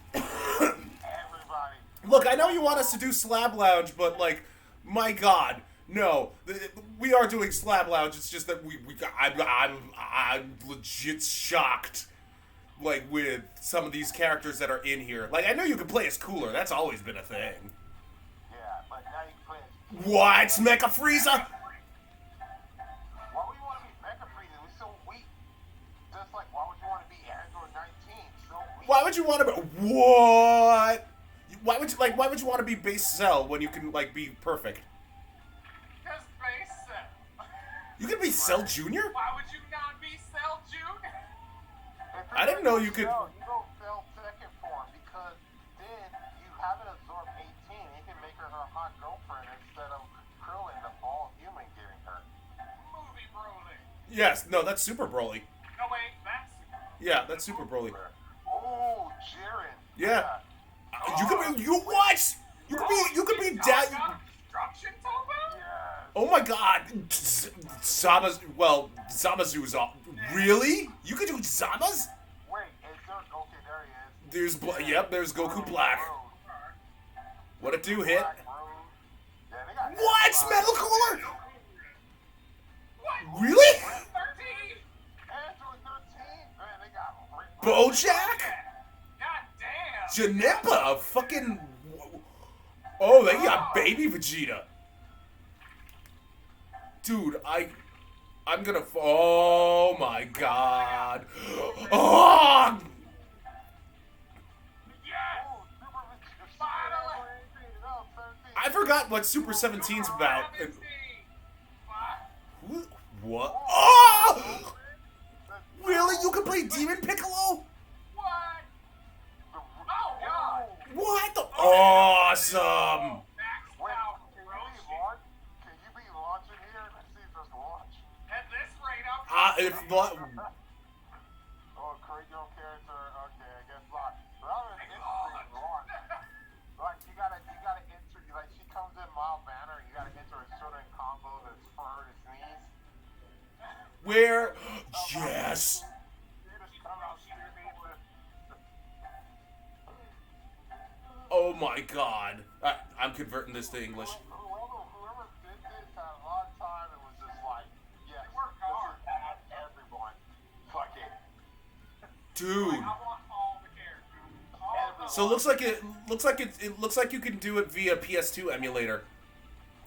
S2: Everybody.
S1: Look, I know you want us to do Slab Lounge, but like, my God, no. We are doing Slab Lounge. It's just that I'm legit shocked, like, with some of these characters that are in here. Like, I know you can play as Cooler. That's always been a thing.
S2: Yeah, but now you can play as...
S1: What? Mecha Frieza?
S2: Why would you want to be Mecha Frieza? He's so weak. Just like, why would you want to be Android 19? So weak.
S1: Why would you want to be... What? Why would you want to be Base Cell when you can, like, be perfect?
S3: Because Base Cell.
S1: You can be Cell Jr.?
S3: Why would you not be Cell Jr.?
S1: I didn't know you could...
S2: No, you don't Cell second form, because then you haven't absorbed 18, you can make her her hot girlfriend instead of Krillin, the bald human, getting her.
S3: Movie Broly.
S1: Yes, no, that's Super Broly.
S3: No, wait, that's...
S1: Yeah, that's Super Broly.
S2: Oh, Jiren.
S1: Yeah. You could be... You what? You could be dad...
S3: Destruction Topo?
S2: Yes.
S1: Oh my god. Zamazu's off. Really? You could do Zamas?
S2: Wait, is there... Okay, there he is.
S1: There's Goku Black. What it do, hit?
S2: Black Road. Yeah, they got
S1: What?
S2: everybody.
S1: Metal Cooler?
S3: What?
S1: Really?
S3: 13?
S2: Android 13? Man, they got...
S1: Bojack?
S3: God damn.
S1: Janemba? Fucking... Oh, they got baby Vegeta. Dude, I'm gonna... Oh my god. Oh!
S3: Yes! Finally!
S1: I forgot what Super 17's about.
S3: 17.
S1: What? Oh! Really? You can play Demon Piccolo?
S3: What? Oh, God.
S1: What the? Awesome!
S2: Wait, can you be launching here? Let's see if there's a launch.
S3: At this rate,
S1: If not...
S2: Oh, Courageous character. Okay, I guess lock. Rather than instant launch. Like, you gotta enter, like, she comes in mild manner, you gotta enter a certain combo that's for her to sneeze.
S1: Where? Yes! Oh my god. I'm converting this to English.
S2: Whoever did this had a lot of time and was just like, yes, this is at everyone. Fuck it.
S1: Dude.
S3: I want all the characters.
S1: So it looks like you can do it via PS2 emulator.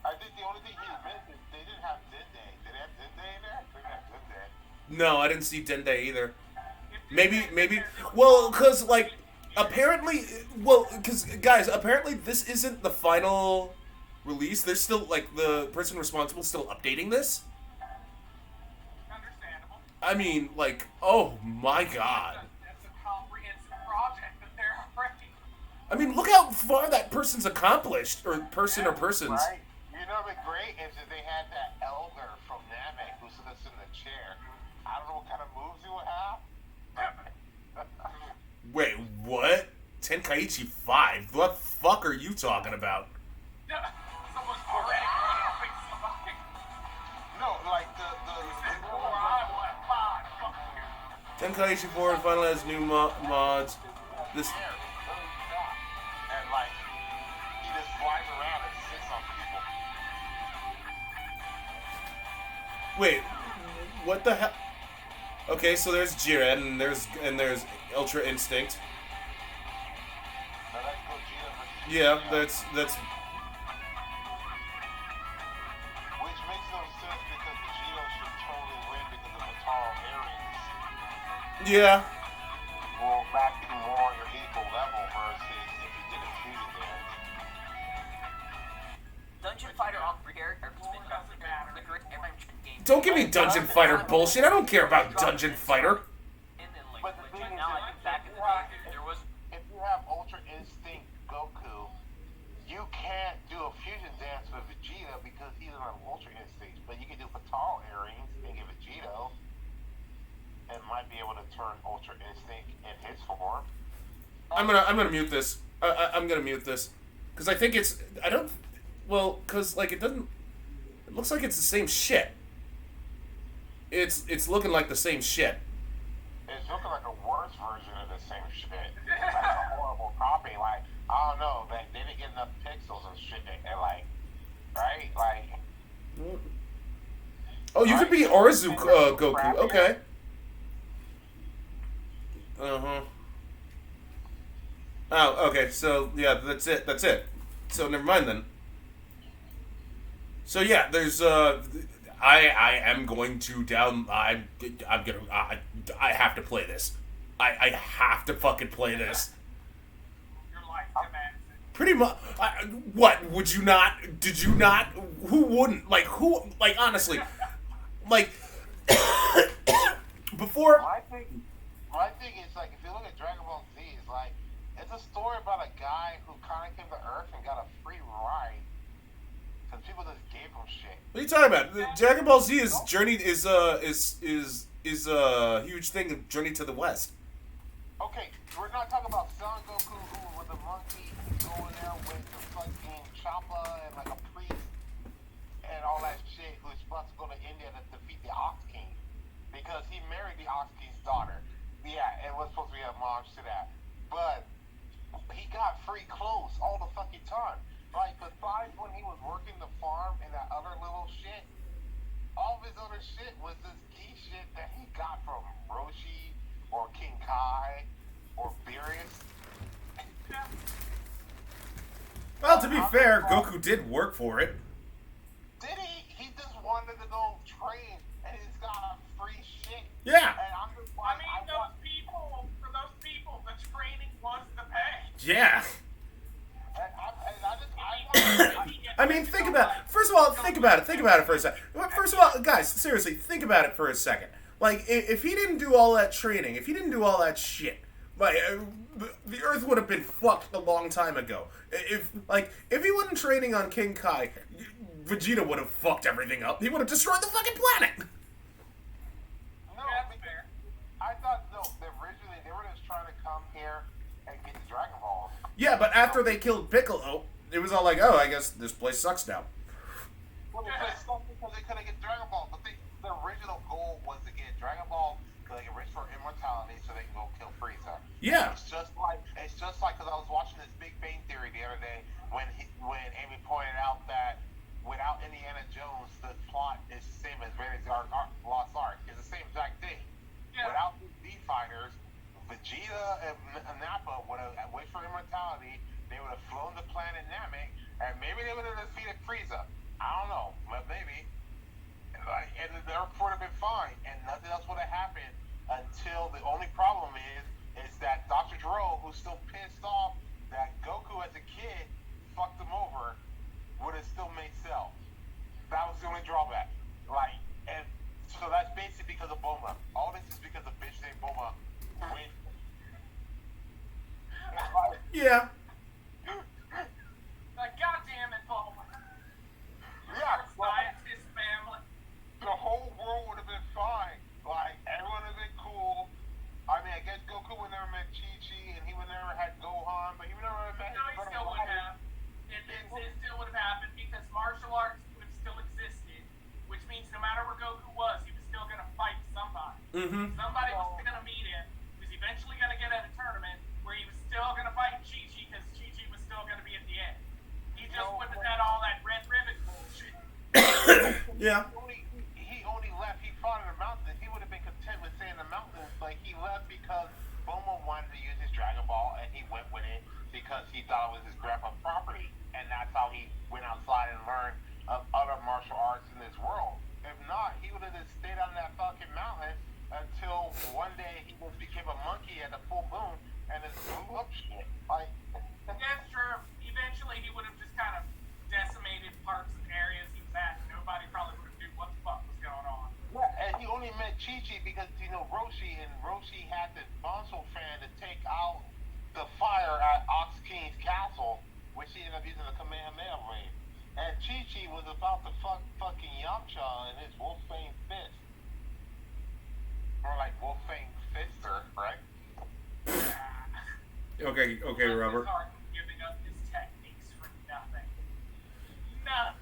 S2: I think the only thing he missed is they didn't have Dende. Did they have Dende in there? They didn't have Dende.
S1: No, I didn't see Dende either. Maybe. Well, because, like, apparently... Well, because, guys, apparently this isn't the final release. There's still, like, the person responsible still updating this.
S3: Understandable.
S1: I mean, like, oh my god.
S3: That's a comprehensive project that they're already.
S1: I mean, look how far that person's accomplished, or persons.
S2: Right. You know what'd be great is if they had that elder from Namek who sits in the chair. I don't know what kind of moves he would have.
S1: Wait, what? Tenkaichi 5? What the fuck are you talking about?
S3: Someone's already running to fix somebody.
S2: No, like the
S1: Tenkaichi 4 finally has new mods. This.
S2: And like he just flies around and sits on people.
S1: Wait, what the hell? Okay, so there's Jiren and there's Ultra Instinct.
S2: So that's Gogeta versus
S1: Yeah,
S2: Vegeta.
S1: that's
S2: Which makes no sense because Vegeta should totally win because of the tall earrings.
S1: yeah.
S2: Will back you more on your equal level versus if you did a fusion dance.
S4: Dungeon Fighter on character has been
S3: Doesn't matter.
S4: the great game.
S1: Don't give me Dungeon Fighter bullshit. I don't care about Dungeon Fighter.
S4: And then like,
S2: But the thing is,
S4: now I think back in the day there was
S2: if you have Ultra Instinct Goku, you can't do a fusion dance with Vegeta because he's on Ultra Instinct. But you can do Fatal earrings and give Vegito, and might be able to turn Ultra Instinct in his form.
S1: I'm gonna mute this. I'm gonna mute this because I think it's because like it doesn't. It looks like it's the same shit. It's looking like the same shit.
S2: It's looking like a worse version of the same shit. Like a horrible copy. Like, I don't know, they didn't get enough pixels and shit. And like, right? Like,
S1: Oh, you could be Aggretsuko Goku. Okay. Oh, okay. So yeah, that's it. So never mind then. So yeah, there's I am going to I have to play this. I have to fucking play this.
S3: Your life demands it.
S1: Pretty much. What would you not? Did you not? Who wouldn't? Like who? Like honestly, like before.
S2: my thing is like, if you look at Dragon Ball Z, it's like, it's a story about a guy who kind of came to Earth and got a free ride. Because people just gave him shit.
S1: What are you talking about? Dragon Ball Z is a huge thing. Of Journey to the West.
S2: Okay, we're not talking about Son Goku, who was a monkey going there with the fucking Choppa and like a priest and all that shit, who was supposed to go to India to defeat the Ox King because he married the Ox King's daughter. Yeah, it was supposed to be a homage to that, but he got free clothes all the fucking time. Like, besides when he was working the farm and that other little shit, all of his other shit was this key shit that he got from Roshi or King Kai or Beerus.
S1: Well, to be fair, Goku did work for it.
S2: Did he? He just wanted to go train and he's got free shit.
S1: Yeah.
S2: And I'm just
S3: I
S2: like,
S3: mean, for those people, the training was the pay.
S1: Yeah. I mean, think about it. First of all, think about it for a second. First of all, guys, seriously, think about it for a second. Like, if he didn't do all that training, if he didn't do all that shit, like, the Earth would have been fucked a long time ago. If he wasn't training on King Kai, Vegeta would have fucked everything up. He would have destroyed the fucking planet.
S2: No,
S3: That's fair.
S2: I thought, no, originally they were just trying to come here and get the Dragon Balls.
S1: Yeah, but after they killed Piccolo, it was all like, oh, I guess this place sucks now.
S2: Well, because they couldn't get Dragon Balls, but the original goal was to get Dragon Balls so they can reach for immortality so they can go kill Frieza.
S1: Yeah.
S2: It's just like because I was watching this Big Bang Theory the other day when Amy pointed out that without Indiana Jones, the plot is the same as Raiders of the Lost Ark. It's the same exact thing.
S3: Yeah.
S2: Without the Z-Fighters, Vegeta and Nappa would have wished for immortality. They would have flown the planet Namek, and maybe they would have defeated Frieza. I don't know, but maybe. still pissed off that Goku as a kid fucked him over, would have still made cells. That was the only drawback. Like, and so that's basically because of Bulma. All this is because of bitch named Bulma. Win.
S1: Yeah.
S3: Like, goddamn it, Bulma.
S2: Yeah,
S3: Scientist family.
S2: the whole world would have been fine. Like, everyone would have been cool. I mean, I guess Goku would never met Chi-Chi, and he would never had Gohan, but he would never met
S3: No, he still would have. It still would have happened because martial arts would have still existed, which means no matter where Goku was, he was still going to fight somebody.
S1: Mm-hmm.
S3: Somebody was going to meet him. He was eventually going to get at a tournament where he was still going to fight Chi-Chi because Chi-Chi was still going to be at the end. He just wouldn't have had all that red ribbon bullshit.
S1: Yeah.
S2: He only left. He fought in the mountains. He would have been content with staying in the mountains. Like, he left because Bulma wanted to use his Dragon Ball, and he went with it because he thought it was his grandpa's property. And that's how he went outside and learned of other martial arts in this world. If not, he would have just stayed on that fucking mountain until one day he just became a monkey at the full moon and just blew up shit. Like,
S3: That's true. Eventually, he would have just kind of decimated parts of areas he was at. Nobody probably would have knew what the fuck was going on.
S2: yeah, and he only met Chi-Chi because, Roshi, and Roshi had this Bonzo fan to take out the fire at Ox King's castle, which he ended up using the Kamehameha blade. And Chi-Chi was about to fuck fucking Yamcha in his Wolfang fist. Or like Wolfang fister, right?
S1: Okay, Robert.
S3: His heart was giving up his techniques for nothing. Nothing.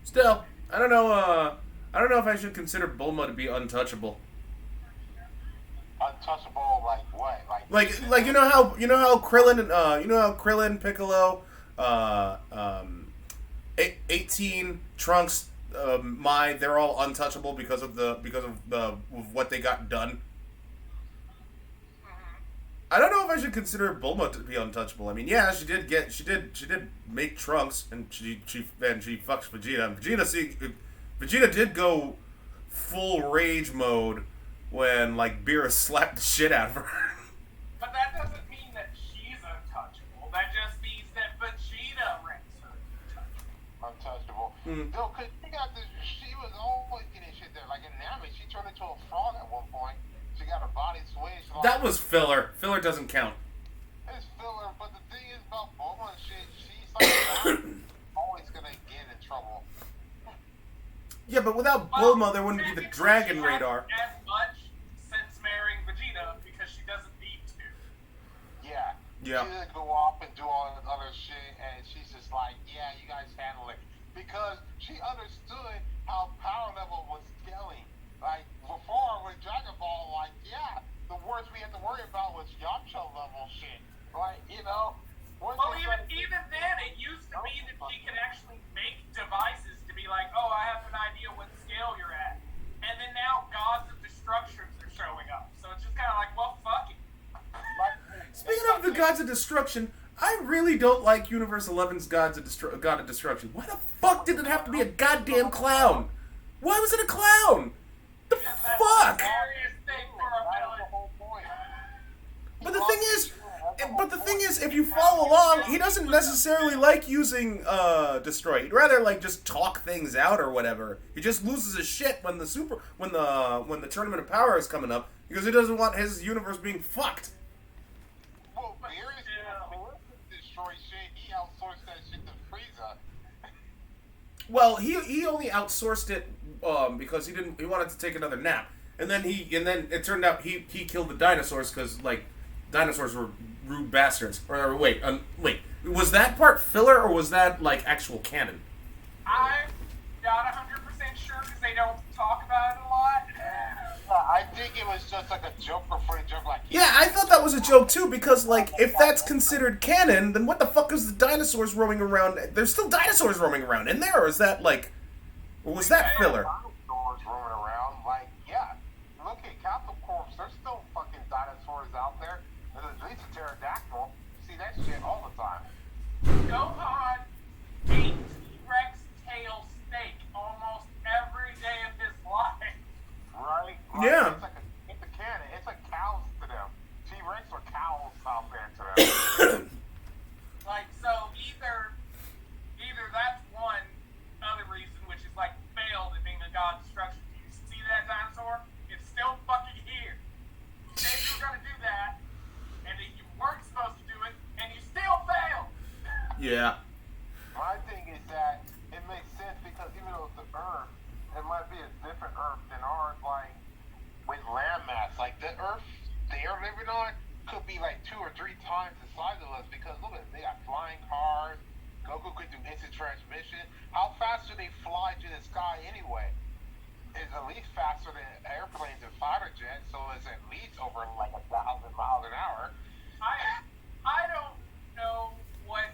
S1: Still, I don't know if I should consider Bulma to be untouchable.
S2: Untouchable, like what?
S1: Like you know how Krillin, Piccolo, 18, Trunks, they're all untouchable because of what they got done. I don't know if I should consider Bulma to be untouchable. I mean, yeah, she did make Trunks, and she fucks Vegeta. Vegeta did go full rage mode when like Beerus slapped the shit out of her.
S3: But that doesn't mean that she's untouchable. That just means that Vegeta ranks her untouchable.
S2: Untouchable. No, cause she was always getting shit there. Like in Nami, she turned into a frog at one point. She got her body switched.
S1: That was filler. Filler doesn't count.
S2: It's filler, but the thing is about Bulma and shit, she's like always gonna get in trouble.
S1: Yeah, but without Bulma, there wouldn't be the Dragon Radar.
S3: As much since marrying Vegeta because she doesn't need to.
S2: Yeah.
S1: Yeah.
S2: She doesn't go off and do all this other shit, and she's just like, yeah, you guys handle it. Because she understood how power level was scaling. Like, before with Dragon Ball, like, yeah, the worst we had to worry about was Yamcha level shit. Like,
S3: Well, even then, it used to be that she could actually make devices to be like, oh, I have an idea what scale you're at. And then now gods of destructions are showing up. So it's just kind of like, well, fuck it.
S1: Speaking of the Gods of Destruction, I really don't like Universe 11's God of Destruction. Why the fuck did it have to be a goddamn clown? Why was it a clown? The
S3: Because that's
S1: fuck?
S3: the scariest thing for a villain.
S2: the whole point.
S1: But the thing is, if you follow along, he doesn't necessarily like using Destroy. He'd rather like just talk things out or whatever. He just loses his shit when the Tournament of Power is coming up because he doesn't want his universe being fucked.
S2: Well, Beerus destroy shit. He outsourced that shit to Frieza.
S1: Well, he only outsourced it because he wanted to take another nap, and then it turned out he killed the dinosaurs because like dinosaurs were rude bastards. Or wait, was that part filler or was that like actual canon?
S3: I'm not 100% sure because they don't talk about it a lot.
S2: I think it was just like a joke or funny joke. Like,
S1: Yeah, I thought that was a joke too because like if that's considered canon, then what the fuck is the dinosaurs roaming around? There's still dinosaurs roaming around in there, or is that like, or was that filler?
S2: dinosaurs roaming around. Like, yeah, look at Capsule Corps. There's still fucking dinosaurs out there. There's at least a pterodactyl. You see that shit all the time.
S3: Gohan ate T-Rex tail steak almost every day of his life.
S2: Right?
S1: Yeah.
S2: It's a canon. It's like cows to them. T-Rex are cows
S3: God Destruction. Do you see that dinosaur? It's still fucking here. You said you were gonna do that, and that you weren't supposed to do it, and you still failed.
S1: Yeah.
S2: My thing is that it makes sense because even though it's the Earth, it might be a different Earth than ours, like with landmass. Like the Earth they're living on could be like 2 or 3 times the size of us because look at it, they got flying cars. Goku could do instant transmission. How fast do they fly to the sky anyway? It's at least faster than airplanes and fighter jets, so it's at least over like 1,000 miles an hour.
S3: I don't know what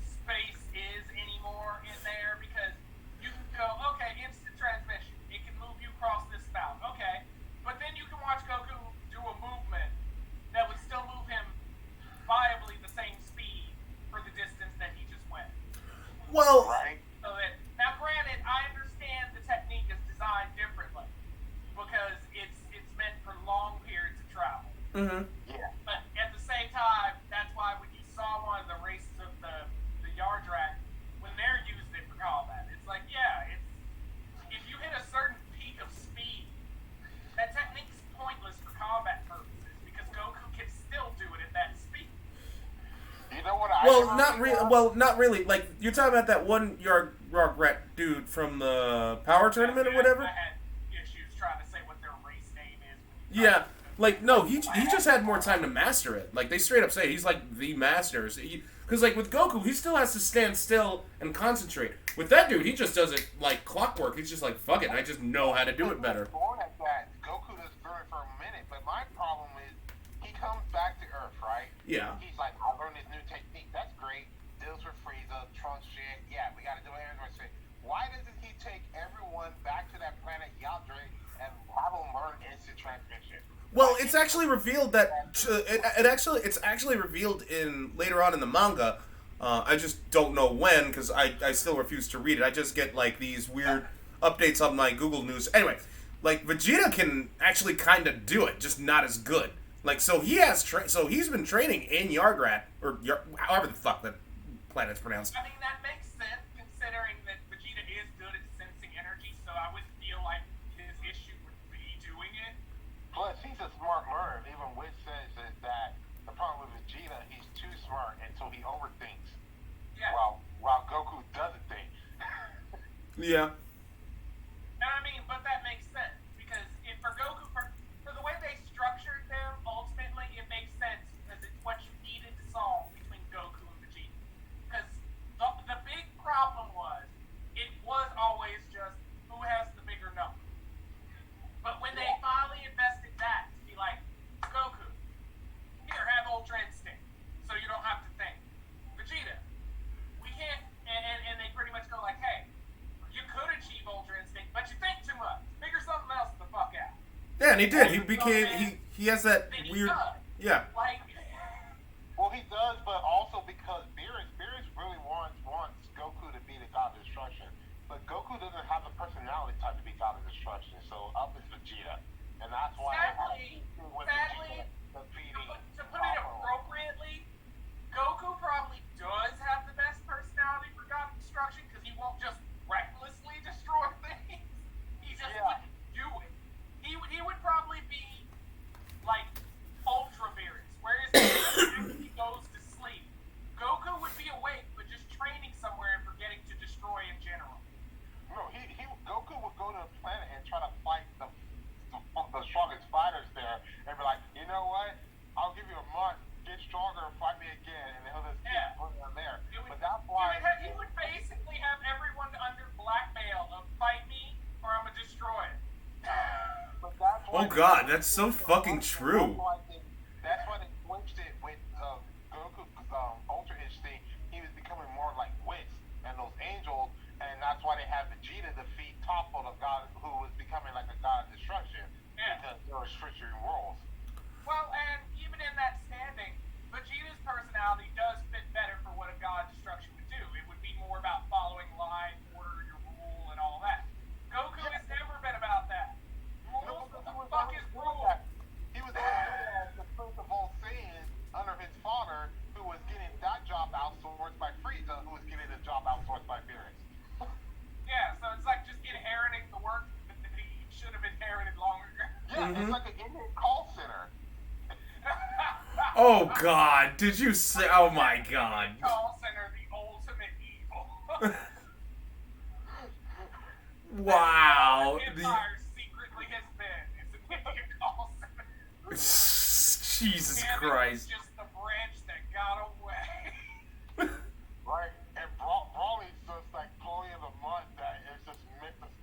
S3: space is anymore in there because you can go, okay, instant transmission. It can move you across this spout. Okay. But then you can watch Goku do a movement that would still move him viably the same speed for the distance that he just went.
S1: Well,
S2: Right?
S3: So that, now granted, I understand the technique is designed differently because it's meant for long periods of travel.
S1: mhm.
S2: Yeah.
S3: But at the same time, that's why when you saw one of the races of the yard track, when they're using it for combat, it's like, yeah, it's if you hit a certain peak of speed, that technique's pointless for combat purposes because Goku can still do it at that speed.
S2: You know what I
S1: Well,
S2: never
S1: not really.
S2: realized?
S1: Well, not really. Like you're talking about that one Yardrat dude from the Power Tournament or whatever.
S3: I had issues trying to say what their race name is.
S1: Yeah. Like no, he just had more time to master it. Like they straight up say he's like the masters. Because like with Goku, he still has to stand still and concentrate. With that dude, he just does it like clockwork. He's just like fuck it. I just know how to do it better.
S2: Born at that, Goku is learning for a minute, but my problem is he comes back to Earth, right?
S1: Yeah.
S2: He's like, I learned this new technique. That's great. Deals with Frieza, Trunks shit. Yeah, we got to do everything shit. Why doesn't he take everyone back to that planet Yaldre and have them learn instant transmission?
S1: Well, it's actually revealed that it's actually revealed in later on in the manga. I just don't know when because I still refuse to read it. I just get like these weird updates on my Google News. Anyway, like Vegeta can actually kind of do it, just not as good. Like so he's been training in Yardrat or however the fuck that planet's pronounced.
S3: I mean, that makes sense considering that Vegeta is good at sensing energy, so I would feel like his issue would be doing it.
S2: Plus, he's a smart learner. Even Wiz says that the problem with Vegeta, he's too smart, and so he overthinks.
S3: Yeah.
S2: While Goku doesn't think.
S1: Yeah.
S3: No, I mean, but that makes sense because if for Goku, for the way they structured them, ultimately it makes sense because it's what you needed to solve between Goku and Vegeta. Because the big problem was it was always just who has the bigger number. But when they finally invested that to be like, Goku, here, have Ultra Instinct, so you don't have to think. Vegeta, we can't, and they pretty much go like, hey, you could achieve Ultra Instinct, but you think too much. Figure something else the fuck out.
S1: Yeah, and he did. He became he has that
S3: Then he
S1: weird.
S3: does.
S1: Yeah.
S3: Like,
S2: Well, he does, but also because Beerus really wants Goku to be the God of Destruction. But Goku doesn't have the personality type to be God of Destruction, so up is Vegeta. And that's why
S3: sadly, to put it appropriately, Goku probably does have the best personality for God of Destruction because he won't just recklessly destroy things. He just wouldn't do it. He would probably be like Ultra Beerus, whereas he goes to sleep. Goku would be awake, but just training somewhere and forgetting to destroy in general.
S2: No, Goku would go to a planet and try to fight the strongest fighters there, and be like, you know what? I'll give you a month, get stronger, and fight me again, and he'll just keep putting them there. But that's why
S3: He would basically have everyone under blackmail of fight me or I'm gonna destroy it.
S2: But that's why
S1: Oh God, that's so fucking true.
S2: That's why they switched it with Goku Ultra Instinct. He was becoming more like Whis and those angels, and that's why they had Vegeta defeat Toppo, the god who was becoming like a god of destruction.
S3: Yeah.
S2: Because there were restricted rules.
S3: Well, and even in that standing, Vegeta's personality does fit better for what a god of destruction would do. It would be more about following line, order, your rule, and all that. Goku has never been about that. Rules, what the fuck is rules?
S2: He was the Prince of all Saiyans under his father, who was getting that job outsourced by Frieza, who was getting the job outsourced by Beerus.
S3: Yeah, so it's like just inheriting the work
S2: It's like an Indian call center.
S1: Oh God! Did you say? Oh my God!
S3: Call center, the ultimate evil.
S1: Wow!
S3: That's what Empire secretly has been. It's an Indian call center.
S1: Jesus
S3: And
S1: Christ!
S3: It was just the branch that got away.
S2: Right? And Brawley's just like bully of the month that is just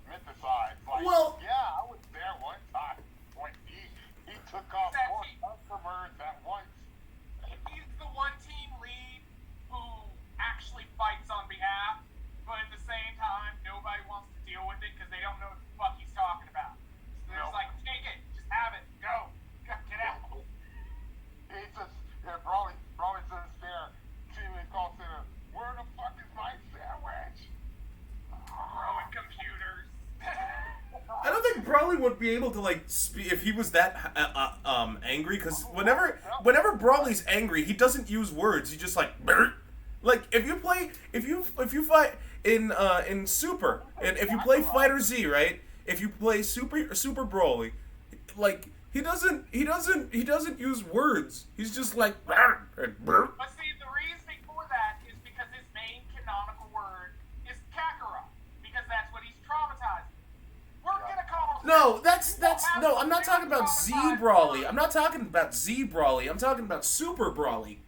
S2: mythicized. Like,
S1: Well-
S2: yeah, I was there one time when he took off more customers at once.
S3: He's the one team lead who actually fights on behalf, but at the same time, nobody wants to deal with it because they don't know what the fuck he's talking about. So they're just like, take it, just have it, go, get out.
S2: He's just, yeah, Brawley's just there, team in call center. Where the fuck is my sandwich?
S3: Throwing computers.
S1: I don't think Brawley would be able to like if he was that angry, because whenever Brawley's angry, he doesn't use words. He just like "Brr." Like if you fight in Super, and if you play Fighter Z, right? If you play Super Brawley, like he doesn't use words. He's just like "Brr," and "Brr."
S3: But see, the reasoning for that is because his main canonical word is Kakarot, because that's what he's traumatized. We're gonna call him.
S1: No, no. I'm not talking about Z Brawley. I'm not talking about Z Brawley. I'm talking about Super Brawley.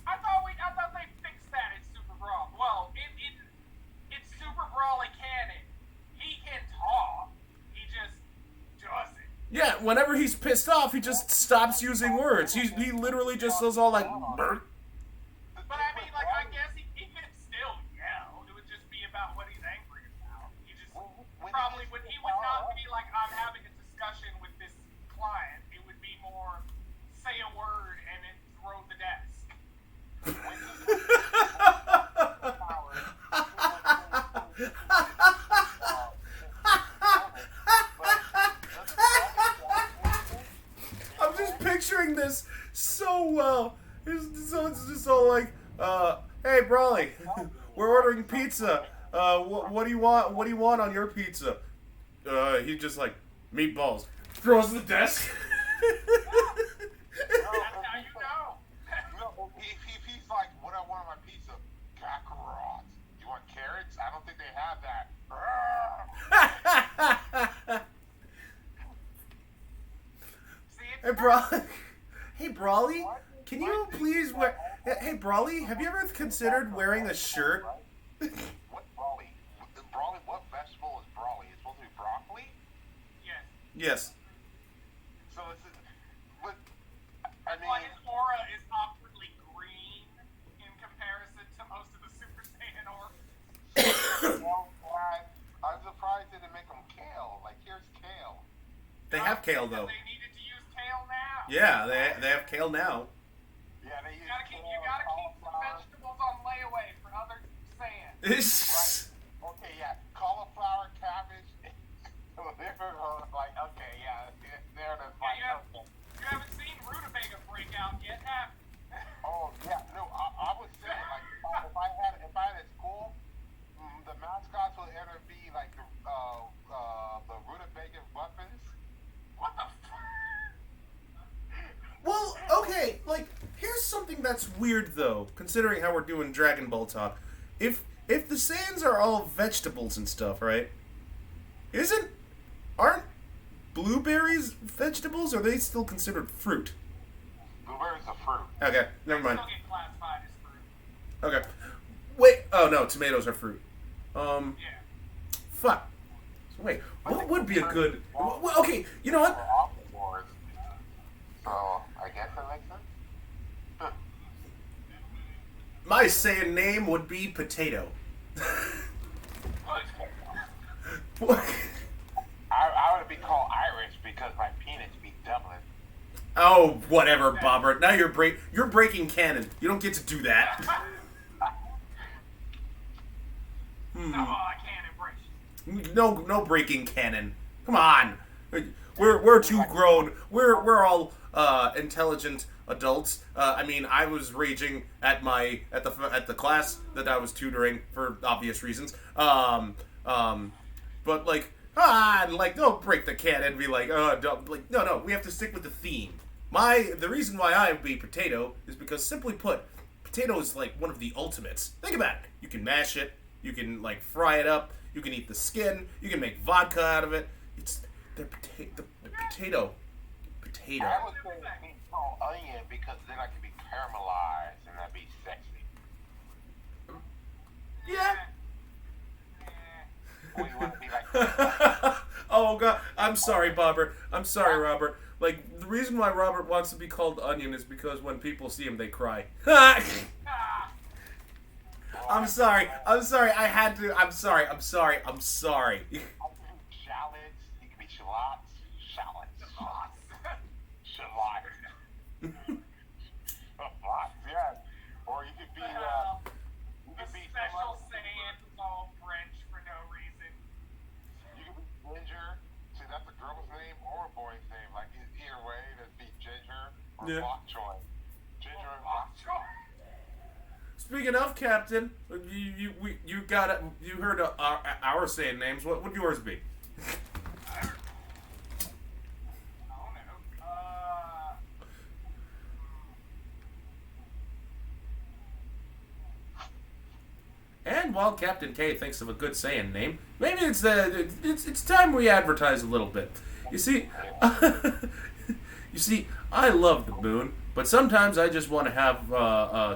S3: I thought they fixed that in Super Brawl. Well, in Super Brawley canon, he can talk. He just doesn't.
S1: Yeah, whenever he's pissed off, he just stops using words. He literally just does all like "Brr."
S3: But I mean, like, I guess he could still yell. It would just be about what he's angry about. He just probably would. He would not be like, I'm having a discussion with this client. It would be more, say a word and then throw the desk.
S1: I'm just picturing this so well. It's just all like, hey Brawley, we're ordering pizza. What do you want? What do you want on your pizza? He just like meatballs. Throws the desk.
S3: That's how you know.
S2: No, if he's like, what I want on my pizza? Kakarot. You want carrots? I don't think they have that.
S3: See, it's
S1: Hey Brawley. Hey Brawley, can you please wear? Hey Brawley, have you ever considered wearing a shirt?
S2: What Brawley? Brawley? What vegetable is Brawley? It's supposed to be broccoli?
S3: yes.
S1: Yes.
S2: So this is. What? I mean.
S3: Well, his aura is awkwardly green in comparison to most of the Super Saiyan auras.
S2: Well, I'm surprised they didn't make them kale. Like, here's kale.
S1: They have kale though.
S3: They needed to use kale now.
S1: Yeah, they have kale now.
S2: Yeah, they use
S3: You gotta keep
S2: kale,
S3: some
S2: cauliflower.
S3: vegetables on layaway for other Saiyans.
S2: Right. Okay, yeah. Cauliflower, cabbage. Like, okay, yeah. There it is.
S3: Yeah, you haven't seen Rutabaga break out yet, have you?
S2: Oh, yeah. No, I would say, like, if I had a school, the mascots would either be, like, the Rutabaga weapons.
S3: What the fuck?
S1: Well, okay, like here's something that's weird though, considering how we're doing Dragon Ball talk. If the Saiyans are all vegetables and stuff, right? Aren't blueberries vegetables? Or are they still considered fruit?
S2: Blueberries are fruit.
S1: Okay, never mind.
S3: Still get classified as fruit.
S1: Okay, wait. Oh no, tomatoes are fruit.
S3: Yeah.
S1: Fuck. So wait, what would be a good? Okay, you know what?
S2: Omnivores. So, I guess that makes sense. Huh.
S1: My Saiyan name would be Potato.
S2: I would be called Irish because my penis be Dublin.
S1: Oh, whatever, Bobber. Now you're breaking canon. You don't get to do that.
S3: No, I can't embrace it.
S1: No breaking canon. Come on. We're too grown. We're all intelligent adults. I mean, I was raging at the class that I was tutoring for obvious reasons. But like And like, don't break the canon and be like, oh, don't, like, no, we have to stick with the theme. The reason why I would be potato is because, simply put, potato is like one of the ultimates. Think about it. You can mash it, you can like fry it up, you can eat the skin, you can make vodka out of it. The potato.
S2: I would say be called onion because then I can be caramelized and that'd be sexy.
S1: Yeah.
S2: Or you wouldn't be like
S1: Oh god, I'm sorry, Robert. Like, the reason why Robert wants to be called Onion is because when people see him, they cry. I'm sorry. I had to. I'm sorry.
S2: I can be shallots. You can be shallots. Shallots. Yeah. Or you could be. You
S3: A
S2: could be
S3: special Saiyan all French for no reason.
S2: You could be Ginger. See, that's a girl's name or a boy's name. Like either way, that'd be Ginger or
S1: Yeah.
S2: Bok Choy. Ginger and Bok Choy.
S1: Speaking of Captain, you heard our saying names. What would yours be?
S3: I don't know.
S1: And while Captain K thinks of a good Saiyan name, maybe it's time we advertise a little bit. You see, I love the moon, but sometimes I just want to have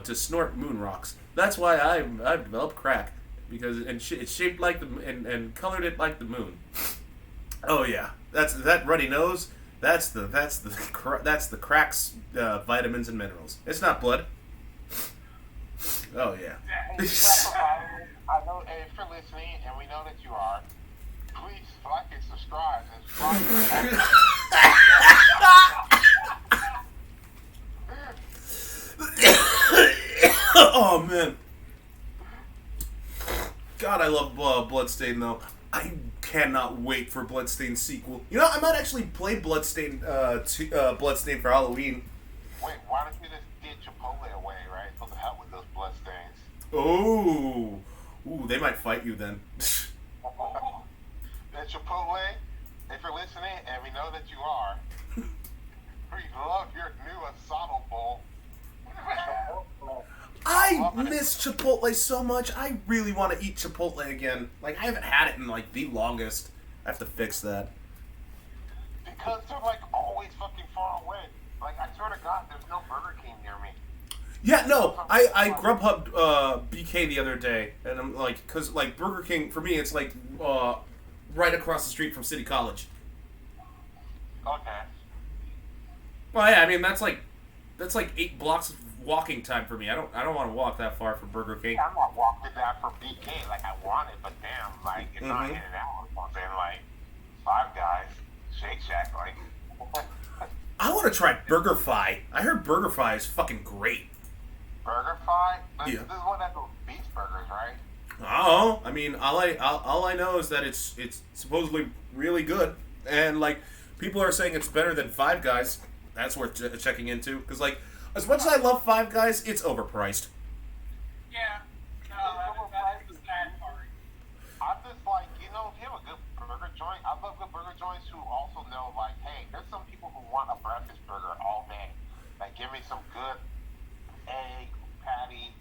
S1: to snort moon rocks. That's why I've developed crack, because it's shaped like and colored it like the moon. Oh yeah, that runny nose. That's the crack's vitamins and minerals. It's not blood. Oh yeah.
S2: I know, and if you're listening, and we know that you are, please like and subscribe.
S1: Oh man. God, I love Bloodstained though. I cannot wait for Bloodstained sequel. You know, I might actually play Bloodstained Bloodstained for Halloween.
S2: Wait, why don't you just get Chipotle away, right? So to help with those bloodstains.
S1: Oh. Ooh, they might fight you then.
S2: And Chipotle, if you're listening, and we know that you are, we love your new asado bowl.
S1: I miss Chipotle so much. I really want to eat Chipotle again. Like, I haven't had it in like the longest. I have to fix that.
S2: Because they're like always fucking far away. Like, I swear to God, there's no Burger King near me.
S1: Yeah, no, I Grubhubbed BK the other day, and I'm like, because like Burger King for me, it's like right across the street from City College.
S2: Okay.
S1: Well, yeah, I mean that's like 8 blocks of walking time for me. I don't want to walk that far for Burger King.
S2: I'm not walking that for BK like I want it, but damn, like it's not in and out or something. Like Five Guys, Shake Shack, like.
S1: I want to try BurgerFi. I heard BurgerFi is fucking great.
S2: BurgerFi?
S1: Yeah.
S2: This is one that those beef burgers, right?
S1: Oh, I mean, all I know is that it's supposedly really good, and like people are saying it's better than Five Guys. That's worth checking into, because like as much as I love Five Guys, it's overpriced.
S3: Yeah. No, that is the sad part.
S2: I'm just like, you know, if you have a good burger joint, I love good burger joints who also know, like, hey, there's some people who want a breakfast burger all day. Like, give me some good egg, patty,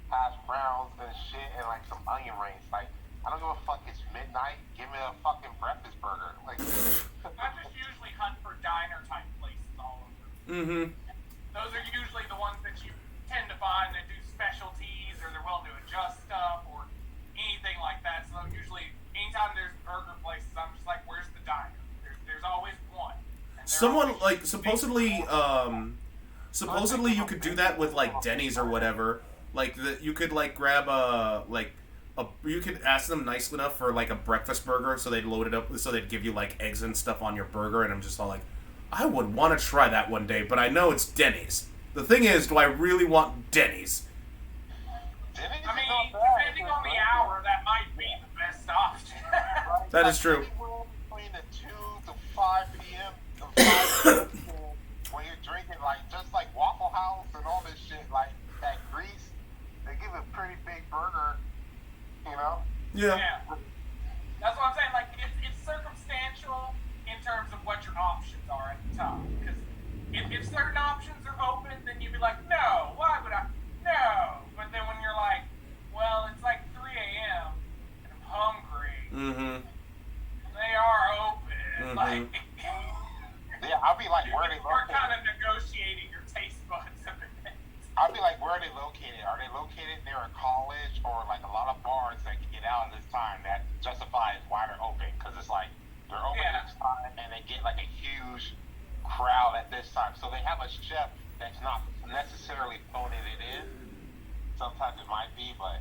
S2: hash browns and shit, and like some onion rings. Like, I don't give a fuck, it's midnight, give me a fucking breakfast burger. Like,
S3: I just usually hunt for diner type places all over.
S1: Mm-hmm.
S3: Those are usually the ones that you tend to find that do specialties or they're willing to adjust stuff or anything like that. So usually, anytime there's burger places, I'm just like, where's the diner? There's always one. And
S1: Someone
S3: always
S1: like supposedly you could do that with like Denny's or whatever. Like you could like grab you could ask them nice enough for like a breakfast burger, so they'd load it up, so they'd give you like eggs and stuff on your burger, and I'm just all like, I would want to try that one day, but I know it's Denny's. The thing is, do I really want Denny's?
S2: Denny's
S3: I mean,
S2: is not bad.
S3: depending on the hour, that might be the best option.
S1: That is true.
S2: Anywhere between the 2 to 5 p.m. to 5 p.m. when you're drinking, like, just like Waffle House and all this shit, like, at Grease, they give a pretty big burger, you know?
S1: Yeah.
S3: Yeah. That's what I'm saying. Like, it's certain Like,
S2: Yeah, I'll be like, where are they
S3: we're kind
S2: located?
S3: of negotiating your taste buds a bit.
S2: I'll be like, where are they located? Are they located near a college or like a lot of bars that can get out at this time that justifies why they're open? Because it's like they're open
S3: Yeah.
S2: at this time and they get like a huge crowd at this time. So they have a chef that's not necessarily phoning it in. Sometimes it might be, but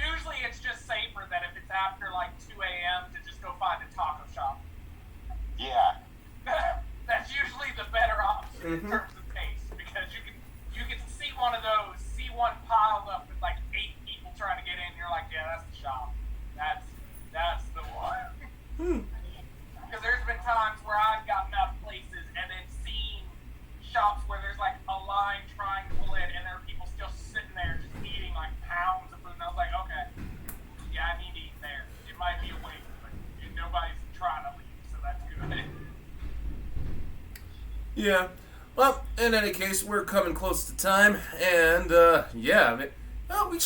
S3: Usually it's just safer that if it's after like 2 a.m. to just go find a taco shop.
S2: yeah.
S3: That's usually the better option in terms of pace, because you can see one of those, see one piled up with like 8 people trying to get in. You're like, yeah, that's the shop. That's the one. Because there's been times where I've gotten up places and then seen shops where there's like a line trying to pull in, and there are people still sitting there just eating like pounds of food. And I was like, okay, yeah, I need to eat there. It might be a wait, but nobody's trying to leave, so that's good.
S1: Yeah. Well, in any case, we're coming close to time, and yeah, I mean, well, I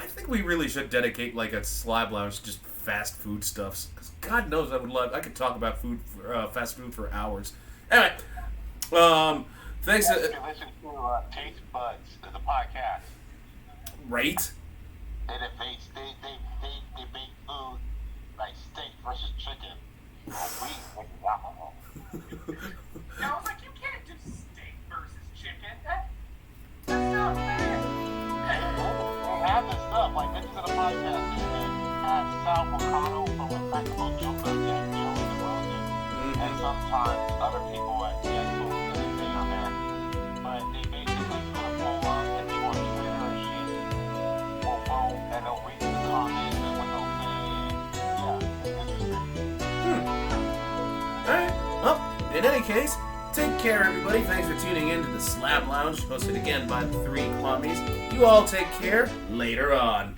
S1: think we really should dedicate like a Slab Lounge to just fast food stuffs. Because God knows I could talk about fast food for hours. Anyway, thanks.
S2: If you listen to Taste Buds, there's a podcast.
S1: Right?
S2: And if they make food like steak versus chicken or wheat versus alcohol.
S3: I was like, you can't do steak versus chicken. That's not fair.
S2: They have this stuff, like this is a podcast. You have Sal Volcano from Impractical Jokers and Joey DeRozan. And sometimes other people at food and everything on there. But they basically put a poll up and people on Twitter and shit will vote and they'll read the comments and what they'll say. And yeah, it's interesting.
S1: Alright. Well, in any case, take care, everybody. Thanks for tuning in to the Slab Lounge, hosted again by the 3 Kwamis. You all take care. Later on.